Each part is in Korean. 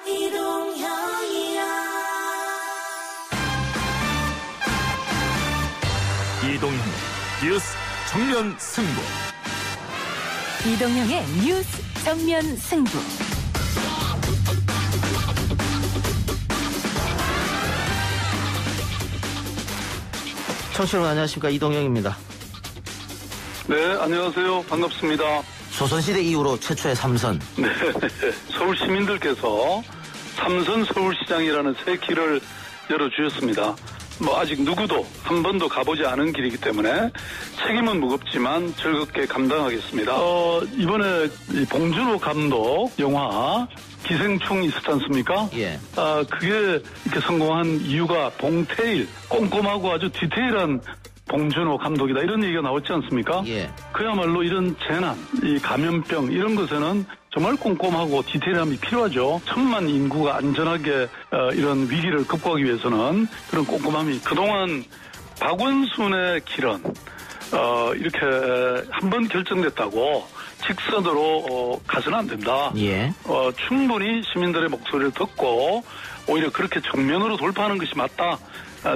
이동형 뉴스 정면 승부. 이동형의 뉴스 정면 승부. 청취자 여러분 안녕하십니까, 이동형입니다. 네, 안녕하세요. 반갑습니다. 조선시대 이후로 최초의 삼선. 네, 서울 시민들께서 삼선 서울시장이라는 새 길을 열어주셨습니다. 아직 누구도 한 번도 가보지 않은 길이기 때문에 책임은 무겁지만 즐겁게 감당하겠습니다. 이번에 봉준호 감독 영화 기생충 있었지 않습니까? 예. 그게 이렇게 성공한 이유가 봉태일, 꼼꼼하고 아주 디테일한 봉준호 감독이다, 이런 얘기가 나왔지 않습니까? 예. 그야말로 이런 재난, 이 감염병 이런 것에는 정말 꼼꼼하고 디테일함이 필요하죠. 천만 인구가 안전하게 이런 위기를 극복하기 위해서는 그런 꼼꼼함이, 그동안 박원순의 길은 이렇게 한번 결정됐다고 직선으로 가서는 안 된다. 예. 충분히 시민들의 목소리를 듣고 오히려 그렇게 정면으로 돌파하는 것이 맞다.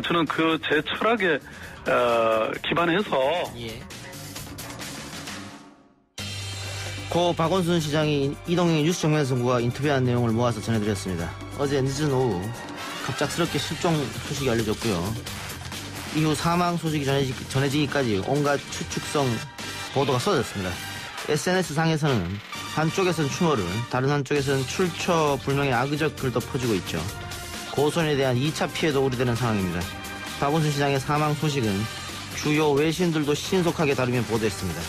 저는 그 제 철학에 기반해서. 예. 고 박원순 시장이 이동형의 뉴스 정면 승부와 인터뷰한 내용을 모아서 전해드렸습니다. 어제 늦은 오후 갑작스럽게 실종 소식이 알려졌고요. 이후 사망 소식이 전해지기까지 온갖 추측성 보도가 쏟아졌습니다. SNS상에서는 한쪽에서는 추모를, 다른 한쪽에서는 출처 불명의 악의적 글도 퍼지고 있죠. 고소인에 대한 2차 피해도 우려되는 상황입니다. 박원순 시장의 사망 소식은 주요 외신들도 신속하게 다루며 보도했습니다.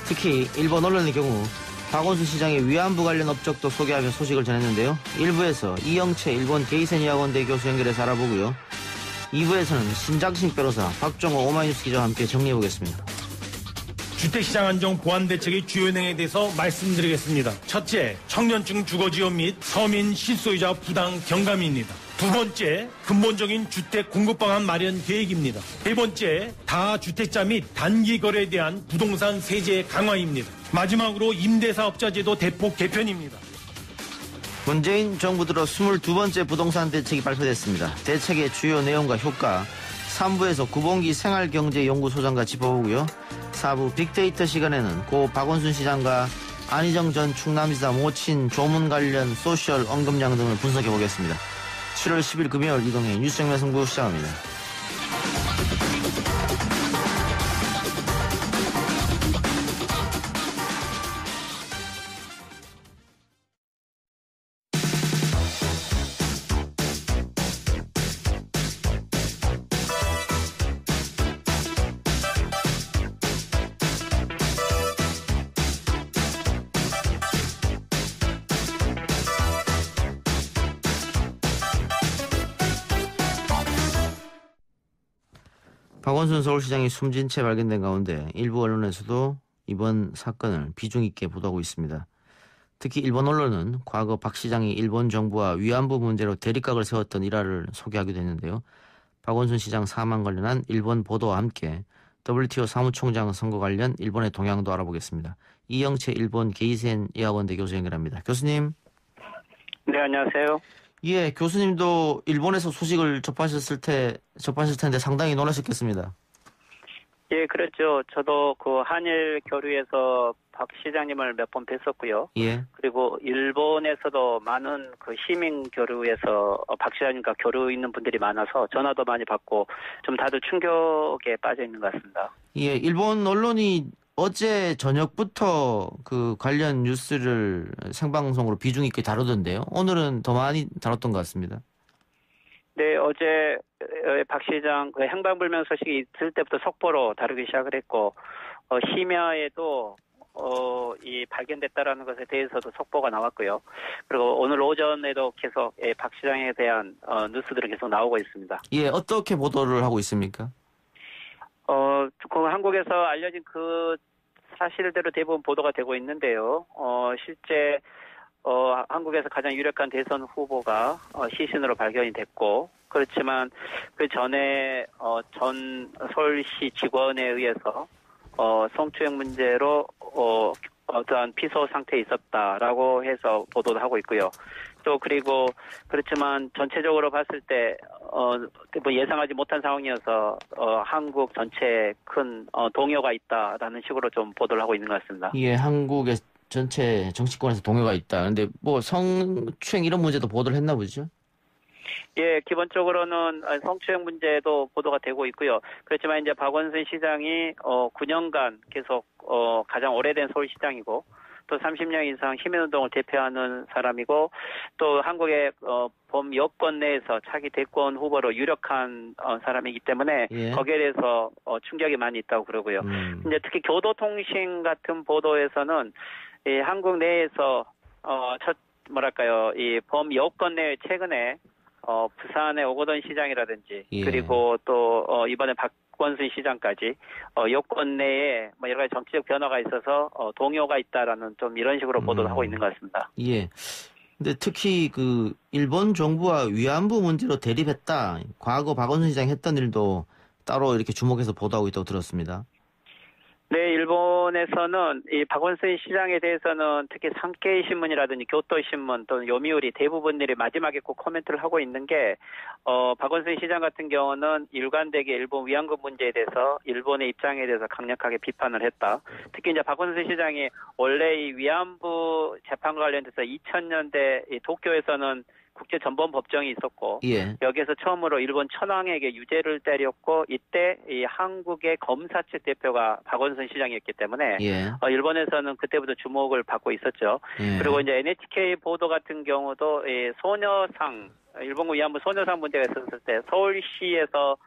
특히 일본 언론의 경우 박원순 시장의 위안부 관련 업적도 소개하며 소식을 전했는데요. 1부에서 이영채 일본 게이센 여학원대 교수 연결해서 알아보고요. 2부에서는 신장식 변호사, 박종호 오마이뉴스 기자와 함께 정리해보겠습니다. 주택시장 안정 보완 대책의 주요 내용에 대해서 말씀드리겠습니다. 첫째, 청년층 주거지원 및 서민 실소유자 부당 경감입니다. 두 번째, 근본적인 주택 공급 방안 마련 계획입니다. 세 번째, 다주택자 및 단기 거래에 대한 부동산 세제 강화입니다. 마지막으로 임대사업자제도 대폭 개편입니다. 문재인 정부 들어 22번째 부동산 대책이 발표됐습니다. 대책의 주요 내용과 효과, 3부에서 구봉기 생활경제연구소장과 짚어보고요. 4부 빅데이터 시간에는 고 박원순 시장과 안희정 전 충남지사 모친 조문 관련 소셜 언급량 등을 분석해보겠습니다. 7월 10일 금요일 이동의 뉴스 정면 승부 시작합니다. 박원순 서울시장이 숨진 채 발견된 가운데 일부 언론에서도 이번 사건을 비중 있게 보도하고 있습니다. 특히 일본 언론은 과거 박 시장이 일본 정부와 위안부 문제로 대립각을 세웠던 일화를 소개하기도 했는데요. 박원순 시장 사망 관련한 일본 보도와 함께 WTO 사무총장 선거 관련 일본의 동향도 알아보겠습니다. 이영채 일본 게이센 여학원대 교수 연결합니다. 교수님. 네, 안녕하세요. 예, 교수님도 일본에서 소식을 접하실 텐데 상당히 놀라셨겠습니다. 예, 그렇죠. 저도 그 한일 교류에서 박 시장님을 몇 번 뵀었고요. 예. 그리고 일본에서도 많은 그 시민 교류에서 박 시장님과 교류 있는 분들이 많아서 전화도 많이 받고 좀 다들 충격에 빠져 있는 것 같습니다. 예, 일본 언론이 어제 저녁부터 그 관련 뉴스를 생방송으로 비중 있게 다루던데요. 오늘은 더 많이 다뤘던 것 같습니다. 네, 어제 박 시장 그 행방불명 소식이 있을 때부터 속보로 다루기 시작을 했고, 심야에도 이 발견됐다라는 것에 대해서도 속보가 나왔고요. 그리고 오늘 오전에도 계속 박 시장에 대한 뉴스들은 계속 나오고 있습니다. 예, 어떻게 보도를 하고 있습니까? 그 한국에서 알려진 그 사실대로 대부분 보도가 되고 있는데요. 실제 한국에서 가장 유력한 대선 후보가 시신으로 발견이 됐고, 그렇지만 그 전에 전 서울시 직원에 의해서 성추행 문제로 어떠한 피소 상태에 있었다라고 해서 보도를 하고 있고요. 또 그리고 그렇지만 전체적으로 봤을 때 뭐 예상하지 못한 상황이어서 한국 전체에 큰 동요가 있다라는 식으로 좀 보도를 하고 있는 것 같습니다. 예, 한국의 전체 정치권에서 동요가 있다. 근데 뭐 성추행 이런 문제도 보도를 했나 보죠? 예, 기본적으로는 성추행 문제도 보도가 되고 있고요. 그렇지만 이제 박원순 시장이 9년간 계속 가장 오래된 서울시장이고 또 30년 이상 시민운동을 대표하는 사람이고 또 한국의 범여권 내에서 차기 대권 후보로 유력한 사람이기 때문에 예. 거기에 대해서 충격이 많이 있다고 그러고요. 이제 특히 교도통신 같은 보도에서는 이 한국 내에서 이 범여권 내에 최근에 부산의 오거돈 시장이라든지 예. 그리고 또 이번에 박원순 시장까지 여권 내에 뭐 여러 가지 정치적 변화가 있어서 동요가 있다라는 좀 이런 식으로 보도를 하고 있는 것 같습니다. 예. 근데 특히 그 일본 정부와 위안부 문제로 대립했다. 과거 박원순 시장이 했던 일도 따로 이렇게 주목해서 보도하고 있다고 들었습니다. 네, 일본에서는 이 박원순 시장에 대해서는 특히 산케이 신문이라든지 교토신문 또는 요미우리 대부분들이 마지막에 꼭 코멘트를 하고 있는 게 박원순 시장 같은 경우는 일관되게 일본 위안부 문제에 대해서 일본의 입장에 대해서 강력하게 비판을 했다. 특히 이제 박원순 시장이 원래 이 위안부 재판과 관련돼서 2000년대 이 도쿄에서는 국제전범법정이 있었고 예. 여기에서 처음으로 일본 천황에게 유죄를 때렸고 이때 이 한국의 검사 측 대표가 박원순 시장이었기 때문에 예. 일본에서는 그때부터 주목을 받고 있었죠. 예. 그리고 이제 NHK 보도 같은 경우도 이 소녀상 일본군 위안부 소녀상 문제가 있었을 때 서울시에서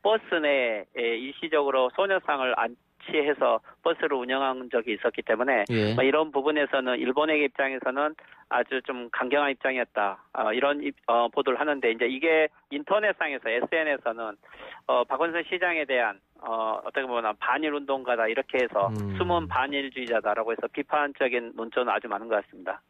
버스 내에 일시적으로 소녀상을 안치해서 버스를 운영한 적이 있었기 때문에 예. 이런 부분에서는 일본의 입장에서는 아주 좀 강경한 입장이었다. 이런 보도를 하는데 이제 이게 인터넷상에서 SNS에서는 박원순 시장에 대한 어떻게 보면 반일 운동가다 이렇게 해서 숨은 반일주의자다라고 해서 비판적인 논조는 아주 많은 것 같습니다.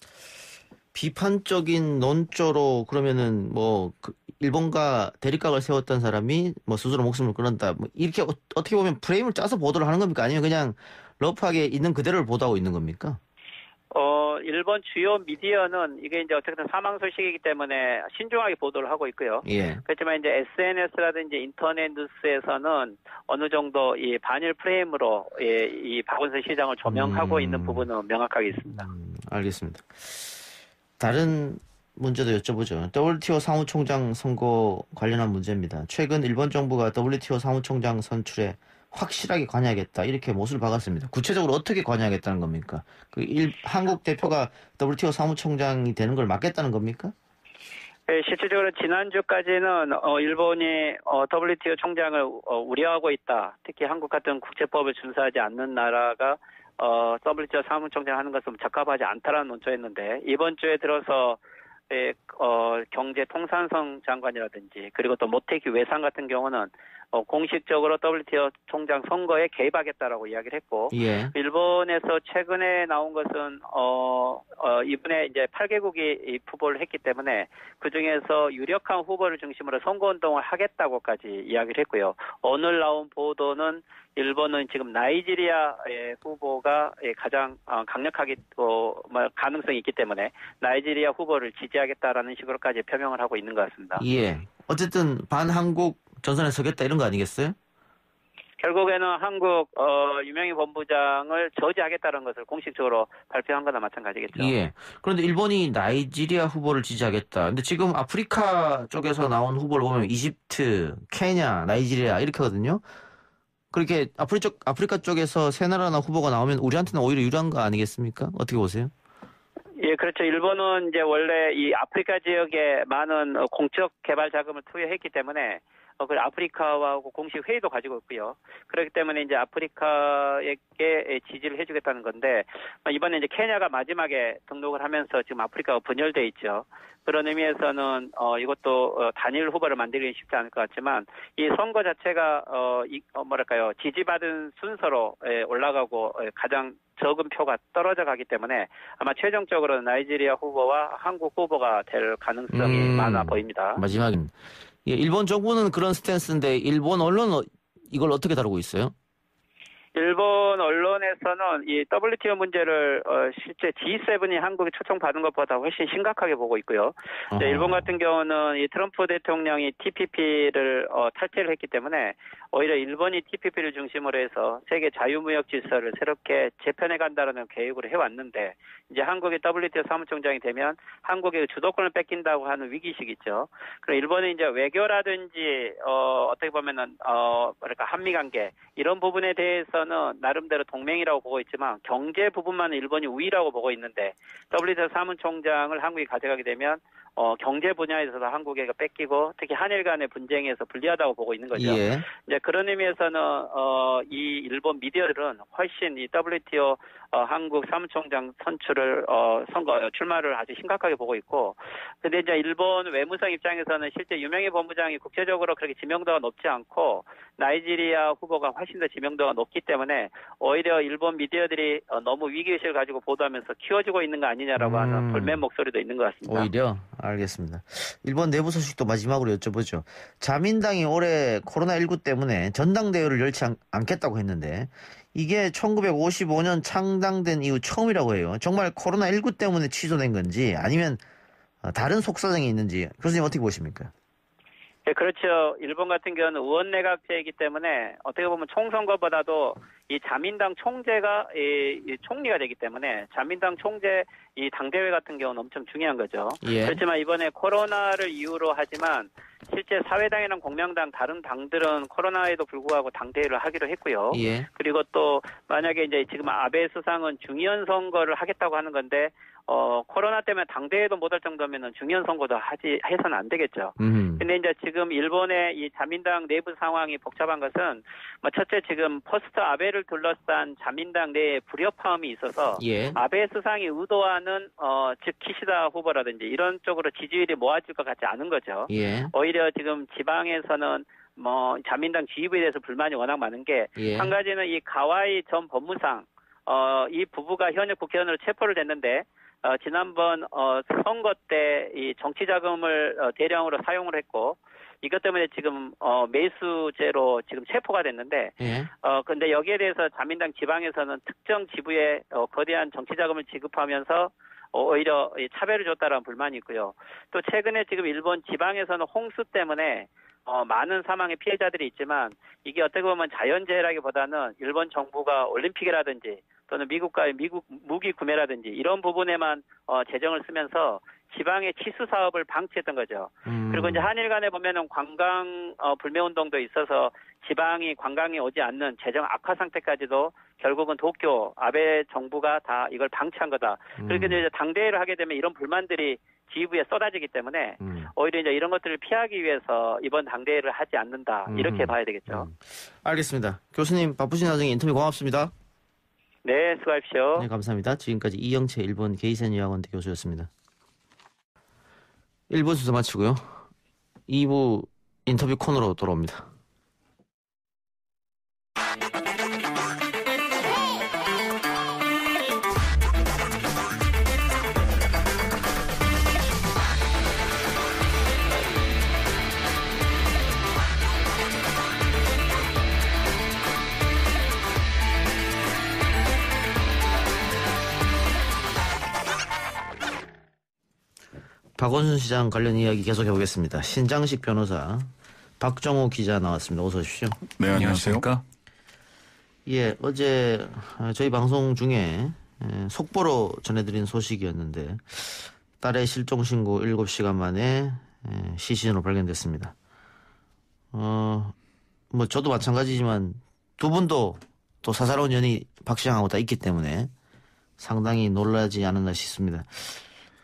비판적인 논조로 그러면은 뭐 일본과 대립각을 세웠던 사람이 뭐 스스로 목숨을 끊었다. 뭐 이렇게 어떻게 보면 프레임을 짜서 보도를 하는 겁니까? 아니면 그냥 러프하게 있는 그대로를 보도하고 있는 겁니까? 일본 주요 미디어는 이게 이제 어쨌든 사망 소식이기 때문에 신중하게 보도를 하고 있고요. 예. 그렇지만 이제 SNS라든지 인터넷 뉴스에서는 어느 정도 이 반일 프레임으로 이 박원순 시장을 조명하고 있는 부분은 명확하게 있습니다. 알겠습니다. 다른 문제도 여쭤보죠. WTO 사무총장 선거 관련한 문제입니다. 최근 일본 정부가 WTO 사무총장 선출에 확실하게 관여하겠다 이렇게 못을 박았습니다. 구체적으로 어떻게 관여하겠다는 겁니까? 한국 대표가 WTO 사무총장이 되는 걸 막겠다는 겁니까? 네, 실질적으로 지난주까지는 일본이 WTO 총장을 우려하고 있다. 특히 한국 같은 국제법을 준수하지 않는 나라가 WTO 사무총장 하는 것은 적합하지 않다라는 논조였는데 이번 주에 들어서 경제통상성 장관이라든지 그리고 또 모테기 외상 같은 경우는 공식적으로 WTO 총장 선거에 개입하겠다라고 이야기를 했고 예. 일본에서 최근에 나온 것은 이번에 이제 8개국이 후보를 했기 때문에 그 중에서 유력한 후보를 중심으로 선거운동을 하겠다고까지 이야기를 했고요. 오늘 나온 보도는 일본은 지금 나이지리아의 후보가 가장 강력하게 가능성이 있기 때문에 나이지리아 후보를 지지하겠다라는 식으로까지 표명을 하고 있는 것 같습니다. 예. 어쨌든 반한국 전선에 서겠다 이런 거 아니겠어요? 결국에는 한국 유명희 본부장을 저지하겠다는 것을 공식적으로 발표한 거나 마찬가지겠죠. 예. 그런데 일본이 나이지리아 후보를 지지하겠다. 근데 지금 아프리카 쪽에서 나온 후보를 보면 이집트, 케냐, 나이지리아 이렇게 하거든요. 그렇게 아프리카 쪽에서 세 나라나 후보가 나오면 우리한테는 오히려 유리한 거 아니겠습니까? 어떻게 보세요? 예, 그렇죠. 일본은 이제 원래 이 아프리카 지역에 많은 공적 개발 자금을 투여했기 때문에 그 아프리카와 공식 회의도 가지고 있고요. 그렇기 때문에 이제 아프리카에게 지지를 해주겠다는 건데 이번에 이제 케냐가 마지막에 등록을 하면서 지금 아프리카가 분열돼 있죠. 그런 의미에서는 이것도 단일 후보를 만들기는 쉽지 않을 것 같지만 이 선거 자체가 지지받은 순서로 올라가고 가장 적은 표가 떨어져 가기 때문에 아마 최종적으로는 나이지리아 후보와 한국 후보가 될 가능성이 많아 보입니다. 마지막인. 예, 일본 정부는 그런 스탠스인데 일본 언론은 이걸 어떻게 다루고 있어요? 일본 언론에서는 이 WTO 문제를 실제 G7이 한국에 초청받은 것보다 훨씬 심각하게 보고 있고요. 일본 같은 경우는 이 트럼프 대통령이 TPP를 탈퇴를 했기 때문에 오히려 일본이 TPP를 중심으로 해서 세계 자유무역 질서를 새롭게 재편해 간다라는 계획으로 해왔는데 이제 한국이 WTO 사무총장이 되면 한국의 주도권을 뺏긴다고 하는 위기의식이 있죠. 그리고 일본은 이제 외교라든지 어떻게 보면은 뭐랄까 한미 관계 이런 부분에 대해서는 나름대로 동맹이라고 보고 있지만 경제 부분만은 일본이 우위라고 보고 있는데 WTO 사무총장을 한국이 가져가게 되면 경제 분야에서도 한국에게 뺏기고 특히 한일 간의 분쟁에서 불리하다고 보고 있는 거죠. 예. 이제 그런 의미에서는 이 일본 미디어들은 훨씬 이 WTO 한국 사무총장 선출을 출마를 아주 심각하게 보고 있고, 근데 이제 일본 외무성 입장에서는 실제 유명희 본부장이 국제적으로 그렇게 지명도가 높지 않고 나이지리아 후보가 훨씬 더 지명도가 높기 때문에 오히려 일본 미디어들이 너무 위기의식을 가지고 보도하면서 키워지고 있는 거 아니냐라고 하는 불멘 목소리도 있는 것 같습니다. 오히려? 알겠습니다. 일본 내부 소식도 마지막으로 여쭤보죠. 자민당이 올해 코로나19 때문에 전당대회를 열지 않겠다고 했는데 이게 1955년 창당된 이후 처음이라고 해요. 정말 코로나19 때문에 취소된 건지 아니면 다른 속사정이 있는지 교수님 어떻게 보십니까? 네, 그렇죠. 일본 같은 경우는 의원내각제이기 때문에 어떻게 보면 총선거보다도 이 자민당 총재가 이 총리가 되기 때문에 자민당 총재 이 당대회 같은 경우는 엄청 중요한 거죠. 예. 그렇지만 이번에 코로나를 이유로 하지만 실제 사회당이랑 공명당 다른 당들은 코로나에도 불구하고 당대회를 하기로 했고요. 예. 그리고 또 만약에 이제 지금 아베 수상은 중의원 선거를 하겠다고 하는 건데 코로나 때문에 당대회도 못할 정도면은 중의원 선거도 해서는 안 되겠죠. 근데 이제 지금 일본의 이 자민당 내부 상황이 복잡한 것은 첫째 지금 포스트 아베를 둘러싼 자민당 내에 불협화음이 있어서 예. 아베 수상이 의도하는 즉 키시다 후보라든지 이런 쪽으로 지지율이 모아질 것 같지 않은 거죠. 예. 오히려 지금 지방에서는 자민당 지휘부에 대해서 불만이 워낙 많은 게 한 가지는 이 가와이 전 법무상 이 부부가 현역 국회의원으로 체포를 됐는데 지난번 선거 때 이 정치 자금을 대량으로 사용을 했고 이것 때문에 지금 매수죄로 지금 체포가 됐는데 근데 여기에 대해서 자민당 지방에서는 특정 지부에 거대한 정치 자금을 지급하면서 오히려 차별을 줬다라는 불만이 있고요. 또 최근에 지금 일본 지방에서는 홍수 때문에 많은 사망의 피해자들이 있지만 이게 어떻게 보면 자연재해라기보다는 일본 정부가 올림픽이라든지 또는 미국과의 무기 구매라든지 이런 부분에만 재정을 쓰면서 지방의 치수 사업을 방치했던 거죠. 그리고 이제 한일 간에 보면은 관광 불매 운동도 있어서 지방이 관광이 오지 않는 재정 악화 상태까지도 결국은 도쿄 아베 정부가 다 이걸 방치한 거다. 그렇게 이제 당대회를 하게 되면 이런 불만들이 지휘부에 쏟아지기 때문에 오히려 이제 이런 것들을 피하기 위해서 이번 당대회를 하지 않는다. 이렇게 봐야 되겠죠. 알겠습니다. 교수님 바쁘신 와중에 인터뷰 고맙습니다. 네, 수고하십시오. 네, 감사합니다. 지금까지 이영채 일본 게이센 유학원대 교수였습니다. 1부 순서 마치고요. 2부 인터뷰 코너로 돌아옵니다. 박원순 시장 관련 이야기 계속해 보겠습니다. 신장식 변호사 박정호 기자 나왔습니다. 어서 오십시오. 네, 안녕하세요. 예, 어제 저희 방송 중에 속보로 전해드린 소식이었는데 딸의 실종 신고 7시간 만에 시신으로 발견됐습니다. 뭐 저도 마찬가지지만 두 분도 또 사사로운 연이 박 시장하고 다 있기 때문에 상당히 놀라지 않았나 싶습니다.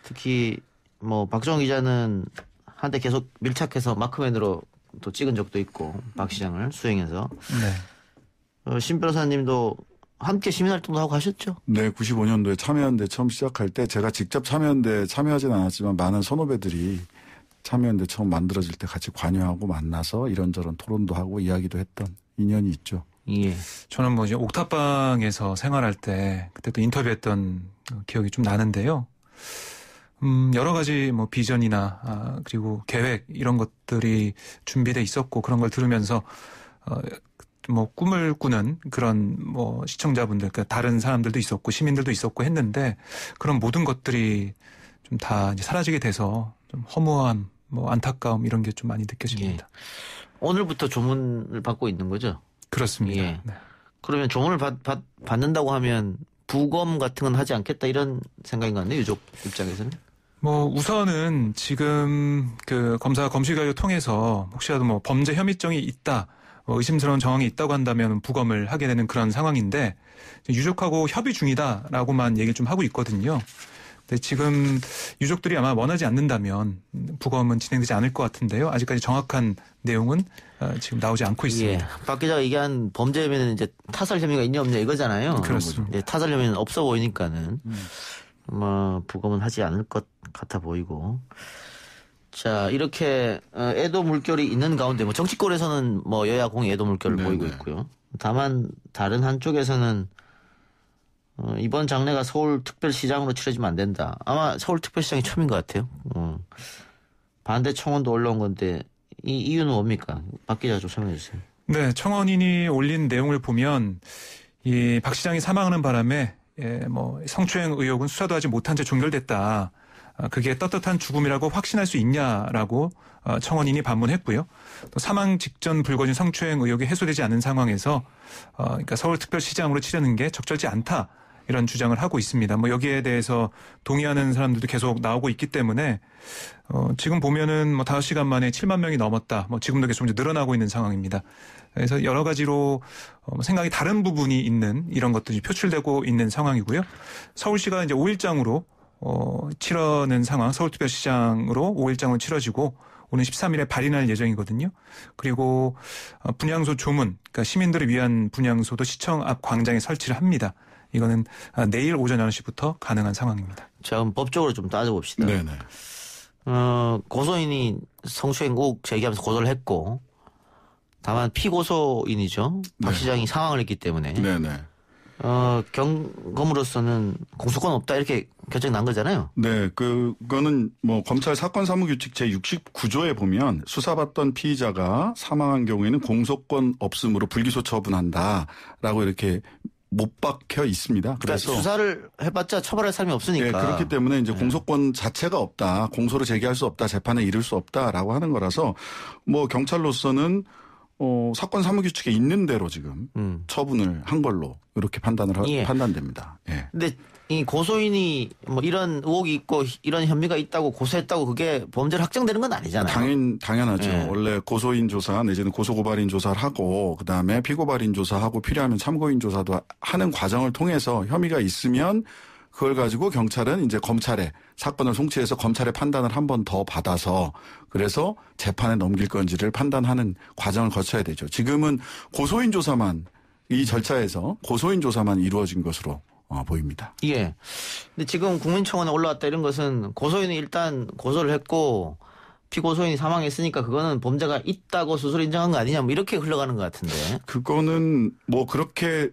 특히 뭐 박정호 기자는 한때 계속 밀착해서 마크맨으로 또 찍은 적도 있고 박 시장을 수행해서 신 변호사님도 함께 시민활동도 하고 하셨죠? 네, 95년도에 참여연대 처음 시작할 때 제가 직접 참여연대 참여하진 않았지만 많은 선후배들이 참여연대 처음 만들어질 때 같이 관여하고 만나서 이런저런 토론도 하고 이야기도 했던 인연이 있죠. 예. 저는 뭐 이제 옥탑방에서 생활할 때 그때 또 인터뷰했던 기억이 좀 나는데요. 여러 가지 뭐 비전이나 그리고 계획 이런 것들이 준비돼 있었고 그런 걸 들으면서 뭐 꿈을 꾸는 그런 뭐 시청자분들, 그러니까 다른 사람들도 있었고 시민들도 있었고 했는데 그런 모든 것들이 좀 다 이제 사라지게 돼서 좀 허무함, 뭐 안타까움 이런 게 좀 많이 느껴집니다. 예. 오늘부터 조문을 받고 있는 거죠? 그렇습니다. 예. 네. 그러면 조문을 받는다고 하면 부검 같은 건 하지 않겠다 이런 생각인 것 같네요. 유족 입장에서는. 뭐 우선은 지금 그 검사 검시 결과 통해서 혹시라도 뭐 범죄 혐의성이 있다, 뭐 의심스러운 정황이 있다고 한다면 부검을 하게 되는 그런 상황인데 유족하고 협의 중이다라고만 얘기를 좀 하고 있거든요. 근데 지금 유족들이 아마 원하지 않는다면 부검은 진행되지 않을 것 같은데요. 아직까지 정확한 내용은 지금 나오지 않고 있습니다. 예. 박 기자가 얘기한 범죄 혐의는 이제 타살 혐의가 있냐 없냐 이거잖아요. 그렇습니다. 예, 타살 혐의는 없어 보이니까는 뭐 부검은 하지 않을 것 같아 보이고. 자, 이렇게 애도 물결이 있는 가운데 뭐 정치권에서는 뭐 여야 공의 애도 물결을 보이고 있고요. 다만 다른 한쪽에서는 이번 장례가 서울특별시장으로 치러지면 안 된다. 아마 서울특별시장이 처음인 것 같아요. 반대 청원도 올라온 건데 이 이유는 뭡니까? 박 기자 좀 설명해 주세요. 네, 청원인이 올린 내용을 보면 이 박 시장이 사망하는 바람에 뭐 성추행 의혹은 수사도 하지 못한 채 종결됐다. 그게 떳떳한 죽음이라고 확신할 수 있냐라고 청원인이 반문했고요. 또 사망 직전 불거진 성추행 의혹이 해소되지 않은 상황에서 그러니까 서울특별시장으로 치르는 게 적절치 않다. 이런 주장을 하고 있습니다. 뭐 여기에 대해서 동의하는 사람들도 계속 나오고 있기 때문에 지금 보면은 뭐 5시간 만에 7만 명이 넘었다. 뭐 지금도 계속 이제 늘어나고 있는 상황입니다. 그래서 여러 가지로 생각이 다른 부분이 있는 이런 것들이 표출되고 있는 상황이고요. 서울시가 이제 5일장으로 치러는 상황, 서울특별시장으로 5일장으로 치러지고 오는 13일에 발인할 예정이거든요. 그리고 분향소 조문, 그러니까 시민들을 위한 분향소도 시청 앞 광장에 설치를 합니다. 이거는 내일 오전 11시부터 가능한 상황입니다. 자, 그럼 법적으로 좀 따져봅시다. 네네. 고소인이 성추행 의혹 제기하면서 고소를 했고 다만 피고소인이죠. 박 네. 시장이 사망을 했기 때문에 네네. 경검으로서는 공소권 없다 이렇게 결정이 난 거잖아요. 네, 그거는 뭐 검찰 사건 사무규칙 제 69조에 보면 수사받던 피의자가 사망한 경우에는 공소권 없음으로 불기소 처분한다라고 이렇게 못 박혀 있습니다. 그래서 그러니까 수사를 해봤자 처벌할 사람이 없으니까. 네, 그렇기 때문에 이제 공소권 자체가 없다, 공소를 제기할 수 없다, 재판에 이를 수 없다라고 하는 거라서 뭐 경찰로서는 사건 사무규칙에 있는 대로 지금 처분을 한 걸로 이렇게 판단됩니다. 예. 근데 이 고소인이 뭐 이런 의혹이 있고 이런 혐의가 있다고 고소했다고 그게 범죄로 확정되는 건 아니잖아요. 당연하죠. 예. 원래 고소인 조사 내지는 고소고발인 조사를 하고 그다음에 피고발인 조사하고 필요하면 참고인 조사도 하는 과정을 통해서 혐의가 있으면 그걸 가지고 경찰은 이제 검찰에 사건을 송치해서 검찰의 판단을 한 번 더 받아서 그래서 재판에 넘길 건지를 판단하는 과정을 거쳐야 되죠. 지금은 고소인 조사만 이 절차에서 고소인 조사만 이루어진 것으로 보입니다. 예. 근데 지금 국민청원에 올라왔다 이런 것은 고소인이 일단 고소를 했고 피고소인이 사망했으니까 그거는 범죄가 있다고 스스로 인정한 거 아니냐 뭐 이렇게 흘러가는 것 같은데. 그거는 뭐 그렇게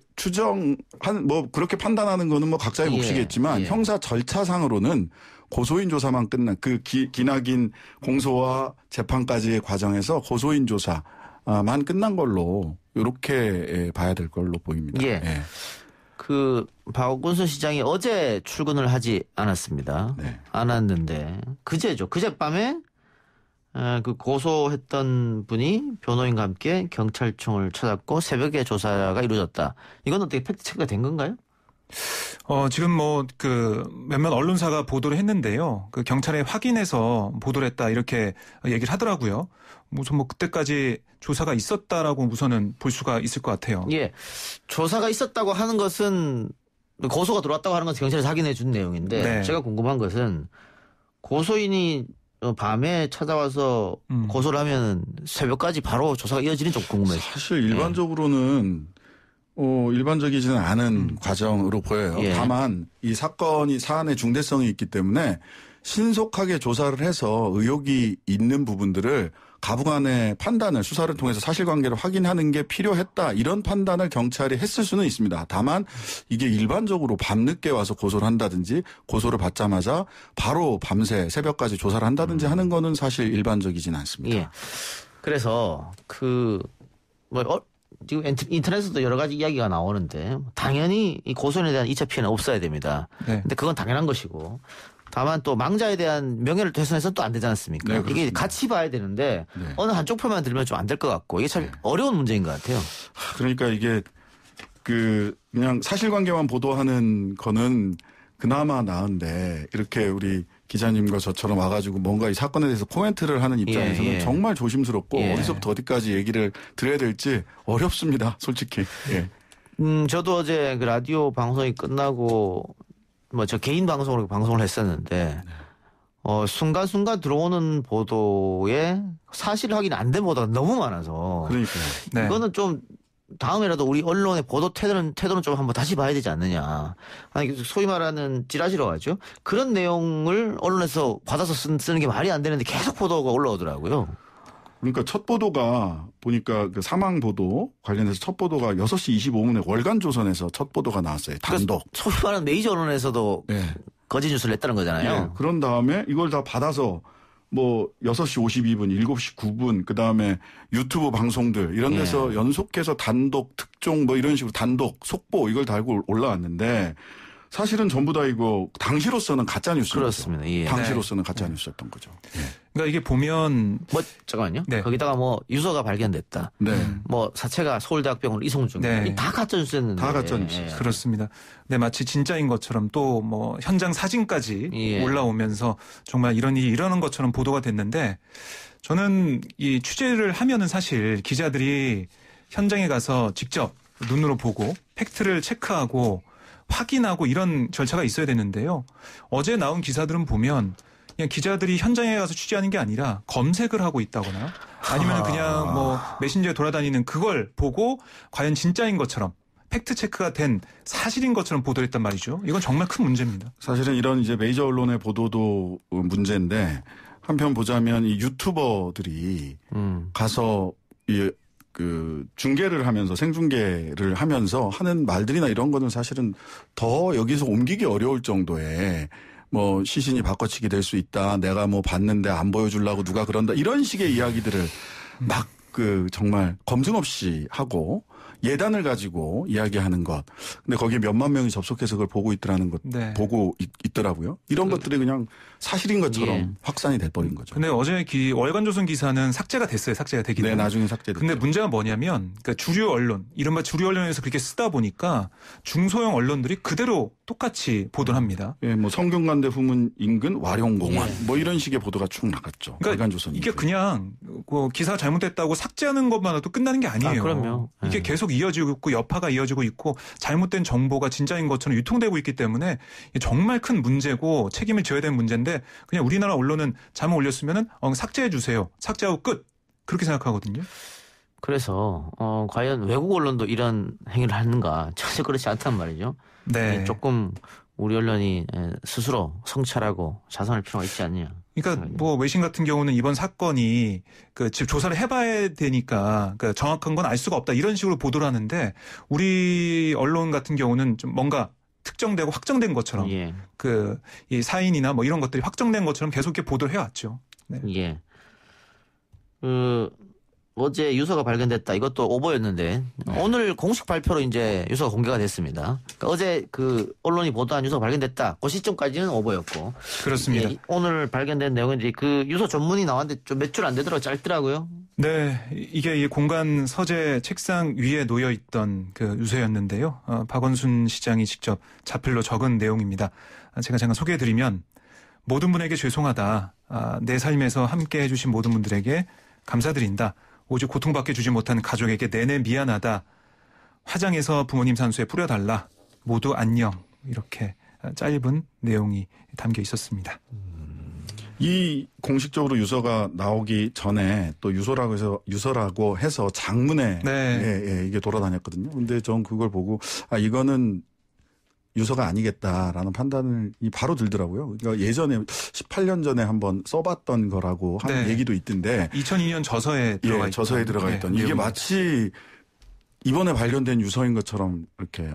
그렇게 판단하는 거는 뭐 각자의 몫이겠지만 형사 절차상으로는 고소인 조사만 끝난 그 기나긴 공소와 재판까지의 과정에서 고소인 조사만 끝난 걸로 이렇게 봐야 될 걸로 보입니다. 예. 예. 그 박원순 시장이 어제 출근을 하지 않았습니다. 네. 안 왔는데 그제죠. 그제밤에 그 고소했던 분이 변호인과 함께 경찰청을 찾았고 새벽에 조사가 이루어졌다. 이건 어떻게 팩트 체크가 된 건가요? 지금 뭐 몇몇 언론사가 보도를 했는데요. 그 경찰에 확인해서 보도를 했다 이렇게 얘기를 하더라고요. 우선 뭐 그때까지 조사가 있었다라고 우선은 볼 수가 있을 것 같아요. 예. 조사가 있었다고 하는 것은 고소가 들어왔다고 하는 것은 경찰에서 확인해 준 내용인데 네. 제가 궁금한 것은 고소인이 밤에 찾아와서 고소를 하면 새벽까지 바로 조사가 이어지는 좀 궁금해요. 사실 일반적으로는 일반적이지는 않은 과정으로 보여요. 예. 다만 이 사안의 중대성이 있기 때문에 신속하게 조사를 해서 의혹이 있는 부분들을 가부간의 판단을 수사를 통해서 사실관계를 확인하는 게 필요했다. 이런 판단을 경찰이 했을 수는 있습니다. 다만 이게 일반적으로 밤늦게 와서 고소를 한다든지 고소를 받자마자 바로 밤새 새벽까지 조사를 한다든지 하는 거는 사실 일반적이진 않습니다. 예. 그래서 지금 인터넷에도 여러 가지 이야기가 나오는데 당연히 이 고소인에 대한 2차 피해는 없어야 됩니다. 네. 근데 그건 당연한 것이고 다만 또 망자에 대한 명예를 훼손해서는 또 안 되지 않습니까? 네, 이게 같이 봐야 되는데 네. 어느 한쪽 표만 들면 좀 안 될 것 같고 이게 참 어려운 문제인 것 같아요. 그러니까 이게 그냥 사실관계만 보도하는 거는 그나마 나은데 이렇게 우리 기자님과 저처럼 와가지고 뭔가 이 사건에 대해서 코멘트를 하는 입장에서는 예. 정말 조심스럽고 예. 어디서부터 어디까지 얘기를 드려야 될지 어렵습니다. 솔직히. 예. 저도 어제 그 라디오 방송이 끝나고 뭐 저 개인 방송으로 방송을 했었는데 순간순간 들어오는 보도에 사실 확인 안 된 보도가 너무 많아서 그러니까요. 네. 이거는 좀 다음에라도 우리 언론의 보도 태도는 좀 한번 다시 봐야 되지 않느냐. 아니 소위 말하는 찌라시라고 하죠. 그런 내용을 언론에서 받아서 쓰는 게 말이 안 되는데 계속 보도가 올라오더라고요. 그러니까 첫 보도가 보니까 그 사망 보도 관련해서 첫 보도가 6시 25분에 월간조선에서 첫 보도가 나왔어요. 단독. 소위 말하는 메이저 언론에서도 네. 거짓 뉴스를 냈다는 거잖아요. 예. 그런 다음에 이걸 다 받아서 뭐 6시 52분, 7시 9분 그다음에 유튜브 방송들 이런 데서 연속해서 단독 특종 뭐 이런 식으로 단독 속보 이걸 달고 올라왔는데 사실은 전부 다 이거 당시로서는 가짜 뉴스였죠. 그렇습니다. 예. 당시로서는 가짜 뉴스였던 거죠. 예. 그러니까 이게 보면 잠깐만요. 네. 거기다가 뭐 유서가 발견됐다. 네. 뭐 사체가 서울대학병원으로 이송 중이다. 네. 다 가짜 뉴스였는데. 다 가짜 뉴스. 그렇습니다. 네, 마치 진짜인 것처럼 또 뭐 현장 사진까지 예. 올라오면서 정말 이런 일이 일어나는 것처럼 보도가 됐는데 저는 이 취재를 하면은 사실 기자들이 현장에 가서 직접 눈으로 보고 팩트를 체크하고 확인하고 이런 절차가 있어야 되는데요. 어제 나온 기사들은 보면 그냥 기자들이 현장에 가서 취재하는 게 아니라 검색을 하고 있다거나 아니면 그냥 뭐 메신저에 돌아다니는 그걸 보고 과연 진짜인 것처럼 팩트 체크가 된 사실인 것처럼 보도를 했단 말이죠. 이건 정말 큰 문제입니다. 사실은 이런 이제 메이저 언론의 보도도 문제인데 한편 보자면 이 유튜버들이 가서 그 중계를 하면서 생중계를 하면서 하는 말들이나 이런 거는 사실은 더 여기서 옮기기 어려울 정도의 뭐 시신이 바꿔치기 될 수 있다. 내가 뭐 봤는데 안 보여주려고 누가 그런다. 이런 식의 이야기들을 막 정말 검증 없이 하고 예단을 가지고 이야기하는 것. 근데 거기에 몇만 명이 접속해서 그걸 보고 있더라는 것, 네. 보고 있더라고요. 이런 것들이 그냥 사실인 것처럼 예. 확산이 돼버린 거죠. 근데 어제 월간조선 기사는 삭제가 됐어요. 삭제가 되긴. 네, 나중에 삭제됐죠. 근데 문제가 뭐냐면 그러니까 주류 언론, 이른바 주류 언론에서 그렇게 쓰다 보니까 중소형 언론들이 그대로 똑같이 보도를 합니다. 예, 뭐 성균관대 후문 인근 와룡공원 뭐 이런 식의 보도가 쭉 나갔죠. 그러니까 월간조선이. 이게 그냥 기사가 잘못됐다고 삭제하는 것만으로도 끝나는 게 아니에요. 아, 그럼요. 이게 네. 계속 이어지고 있고 여파가 이어지고 있고 잘못된 정보가 진짜인 것처럼 유통되고 있기 때문에 정말 큰 문제고 책임을 져야 되는 문제인데 그냥 우리나라 언론은 잘못 올렸으면은 삭제해 주세요. 삭제하고 끝. 그렇게 생각하거든요. 그래서 과연 외국 언론도 이런 행위를 하는가? 전혀 그렇지 않단 말이죠. 네. 조금 우리 언론이 스스로 성찰하고 자성할 필요가 있지 않냐. 그러니까 뭐 외신 같은 경우는 이번 사건이 지금 조사를 해봐야 되니까 정확한 건 알 수가 없다 이런 식으로 보도를 하는데 우리 언론 같은 경우는 좀 뭔가 특정되고 확정된 것처럼 예. 이 사인이나 뭐 이런 것들이 확정된 것처럼 계속 이렇게 보도를 해왔죠. 네. 예. 어제 유서가 발견됐다. 이것도 오보였는데 오늘 공식 발표로 이제 유서가 공개가 됐습니다. 그러니까 어제 언론이 보도한 유서가 발견됐다. 그 시점까지는 오보였고. 그렇습니다. 예, 오늘 발견된 내용은 이제 유서 전문이 나왔는데 좀 몇 줄 안 되더라고 짧더라고요. 네, 이게 이 공간 서재 책상 위에 놓여 있던 유서였는데요. 박원순 시장이 직접 자필로 적은 내용입니다. 제가 잠깐 소개해드리면 모든 분에게 죄송하다. 내 삶에서 함께 해주신 모든 분들에게 감사드린다. 오직 고통받게 주지 못한 가족에게 내내 미안하다. 화장해서 부모님 산수에 뿌려달라. 모두 안녕. 이렇게 짧은 내용이 담겨 있었습니다. 이 공식적으로 유서가 나오기 전에 또 유서라고 해서 장문에 네. 이게 돌아다녔거든요. 근데 전 그걸 보고 이거는 유서가 아니겠다라는 판단을 바로 들더라고요. 그러니까 예전에 18년 전에 한번 써봤던 거라고 하는 네. 얘기도 있던데 2002년 저서에 들어가 있던 저서에 들어가 있던 이게 내용입니다. 마치 이번에 발견된 유서인 것처럼 이렇게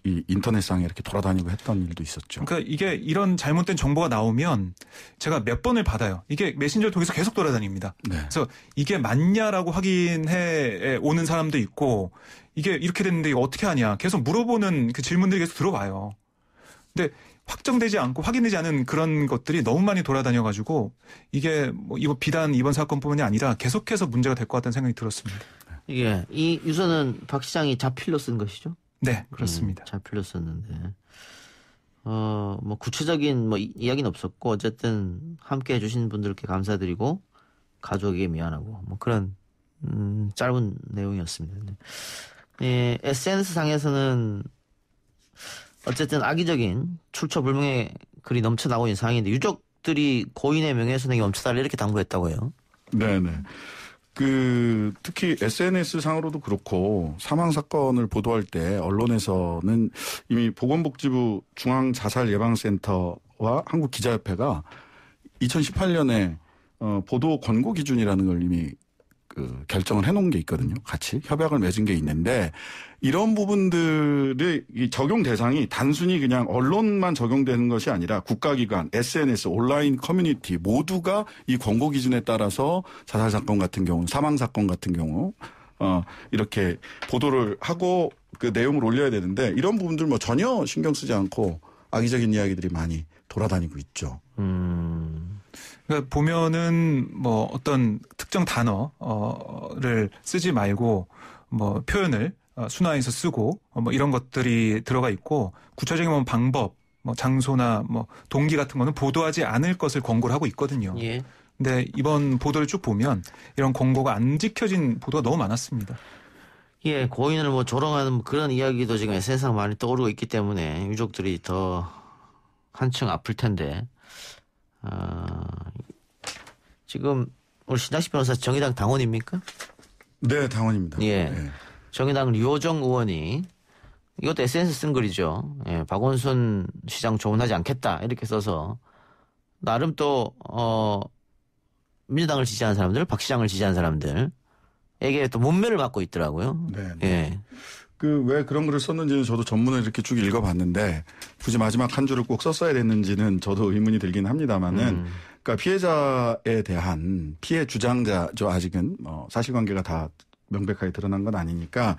이 인터넷상에 이렇게 돌아다니고 했던 일도 있었죠. 그러니까 이게 이런 잘못된 정보가 나오면 제가 몇 번을 받아요. 이게 메신저를 통해서 계속 돌아다닙니다. 네. 그래서 이게 맞냐라고 확인해 오는 사람도 있고 이게 이렇게 됐는데 이거 어떻게 하냐 계속 물어보는 그 질문들이 계속 들어와요. 근데 확정되지 않고 확인되지 않은 그런 것들이 너무 많이 돌아다녀가지고 이게 뭐 비단 이번 사건뿐만이 아니라 계속해서 문제가 될 것 같다는 생각이 들었습니다. 이게 이 유서는 박 시장이 자필로 쓴 것이죠? 네, 그렇습니다. 자필로 썼는데 뭐 구체적인 뭐 이야기는 없었고 어쨌든 함께 해주신 분들께 감사드리고 가족에게 미안하고 뭐 그런 짧은 내용이었습니다. 예, SNS 상에서는 어쨌든 악의적인 출처불명의 글이 넘쳐나고 있는 상황인데 유족들이 고인의 명예훼손행위 멈춰달라 이렇게 당부했다고 해요. 네네. 특히 SNS 상으로도 그렇고 사망 사건을 보도할 때 언론에서는 이미 보건복지부 중앙자살예방센터와 한국기자협회가 2018년에 보도 권고 기준이라는 걸 이미 결정을 해놓은 게 있거든요. 같이 협약을 맺은 게 있는데 이런 부분들의 이 적용 대상이 단순히 그냥 언론만 적용되는 것이 아니라 국가기관, SNS, 온라인 커뮤니티 모두가 이 권고 기준에 따라서 자살 사건 같은 경우, 사망 사건 같은 경우 이렇게 보도를 하고 그 내용을 올려야 되는데 이런 부분들 뭐 전혀 신경 쓰지 않고 악의적인 이야기들이 많이 돌아다니고 있죠. 그러니까 보면은 뭐 어떤 특정 단어를 쓰지 말고 뭐 표현을 순화해서 쓰고 뭐 이런 것들이 들어가 있고 구체적인 뭐 방법, 뭐 장소나 뭐 동기 같은 거는 보도하지 않을 것을 권고를 하고 있거든요. 예. 근데 이번 보도를 쭉 보면 이런 권고가 안 지켜진 보도가 너무 많았습니다. 예, 고인을 뭐 조롱하는 그런 이야기도 지금 SNS상 많이 떠오르고 있기 때문에 유족들이 더 한층 아플 텐데. 지금 우리 신학식 변호사 정의당 당원입니까? 네, 당원입니다. 예. 네. 정의당 류호정 의원이 이것도 SNS 쓴 글이죠. 예, 박원순 시장 조언하지 않겠다 이렇게 써서 나름 또 민주당을 지지하는 사람들, 박 시장을 지지하는 사람들에게 또 문매를 받고 있더라고요. 네. 예. 왜 그런 글을 썼는지는 저도 전문을 이렇게 쭉 읽어봤는데 굳이 마지막 한 줄을 꼭 썼어야 됐는지는 저도 의문이 들긴 합니다만은 그러니까 피해자에 대한 피해 주장자죠. 아직은 사실관계가 다 명백하게 드러난 건 아니니까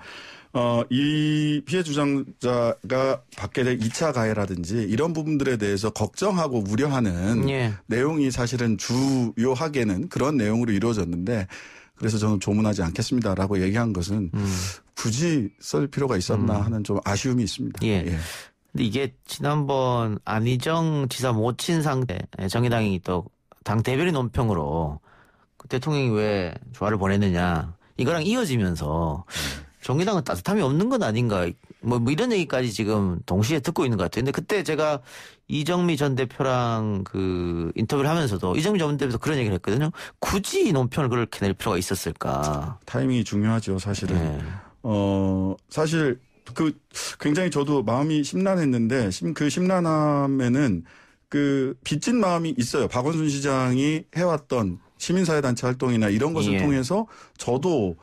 이 피해 주장자가 받게 될 2차 가해라든지 이런 부분들에 대해서 걱정하고 우려하는 예. 내용이 사실은 주요하게는 그런 내용으로 이루어졌는데 그래서 저는 조문하지 않겠습니다라고 얘기한 것은 굳이 쓸 필요가 있었나 하는 좀 아쉬움이 있습니다. 예. 예. 근데 이게 지난번 안희정 지사 모친 상태 정의당이 또 당 대변인 논평으로 그 대통령이 왜 조화를 보냈느냐 이거랑 이어지면서 정의당은 따뜻함이 없는 건 아닌가 뭐 이런 얘기까지 지금 동시에 듣고 있는 것 같아요. 근데 그때 제가 이정미 전 대표랑 그 인터뷰를 하면서도 이정미 전 대표도 그런 얘기를 했거든요. 굳이 논평을 그렇게 낼 필요가 있었을까? 타이밍이 중요하죠, 사실은. 네. 사실 굉장히 저도 마음이 심란했는데 그 심란함에는 그 빚진 마음이 있어요. 박원순 시장이 해왔던 시민사회단체 활동이나 이런 것을 예. 통해서 저도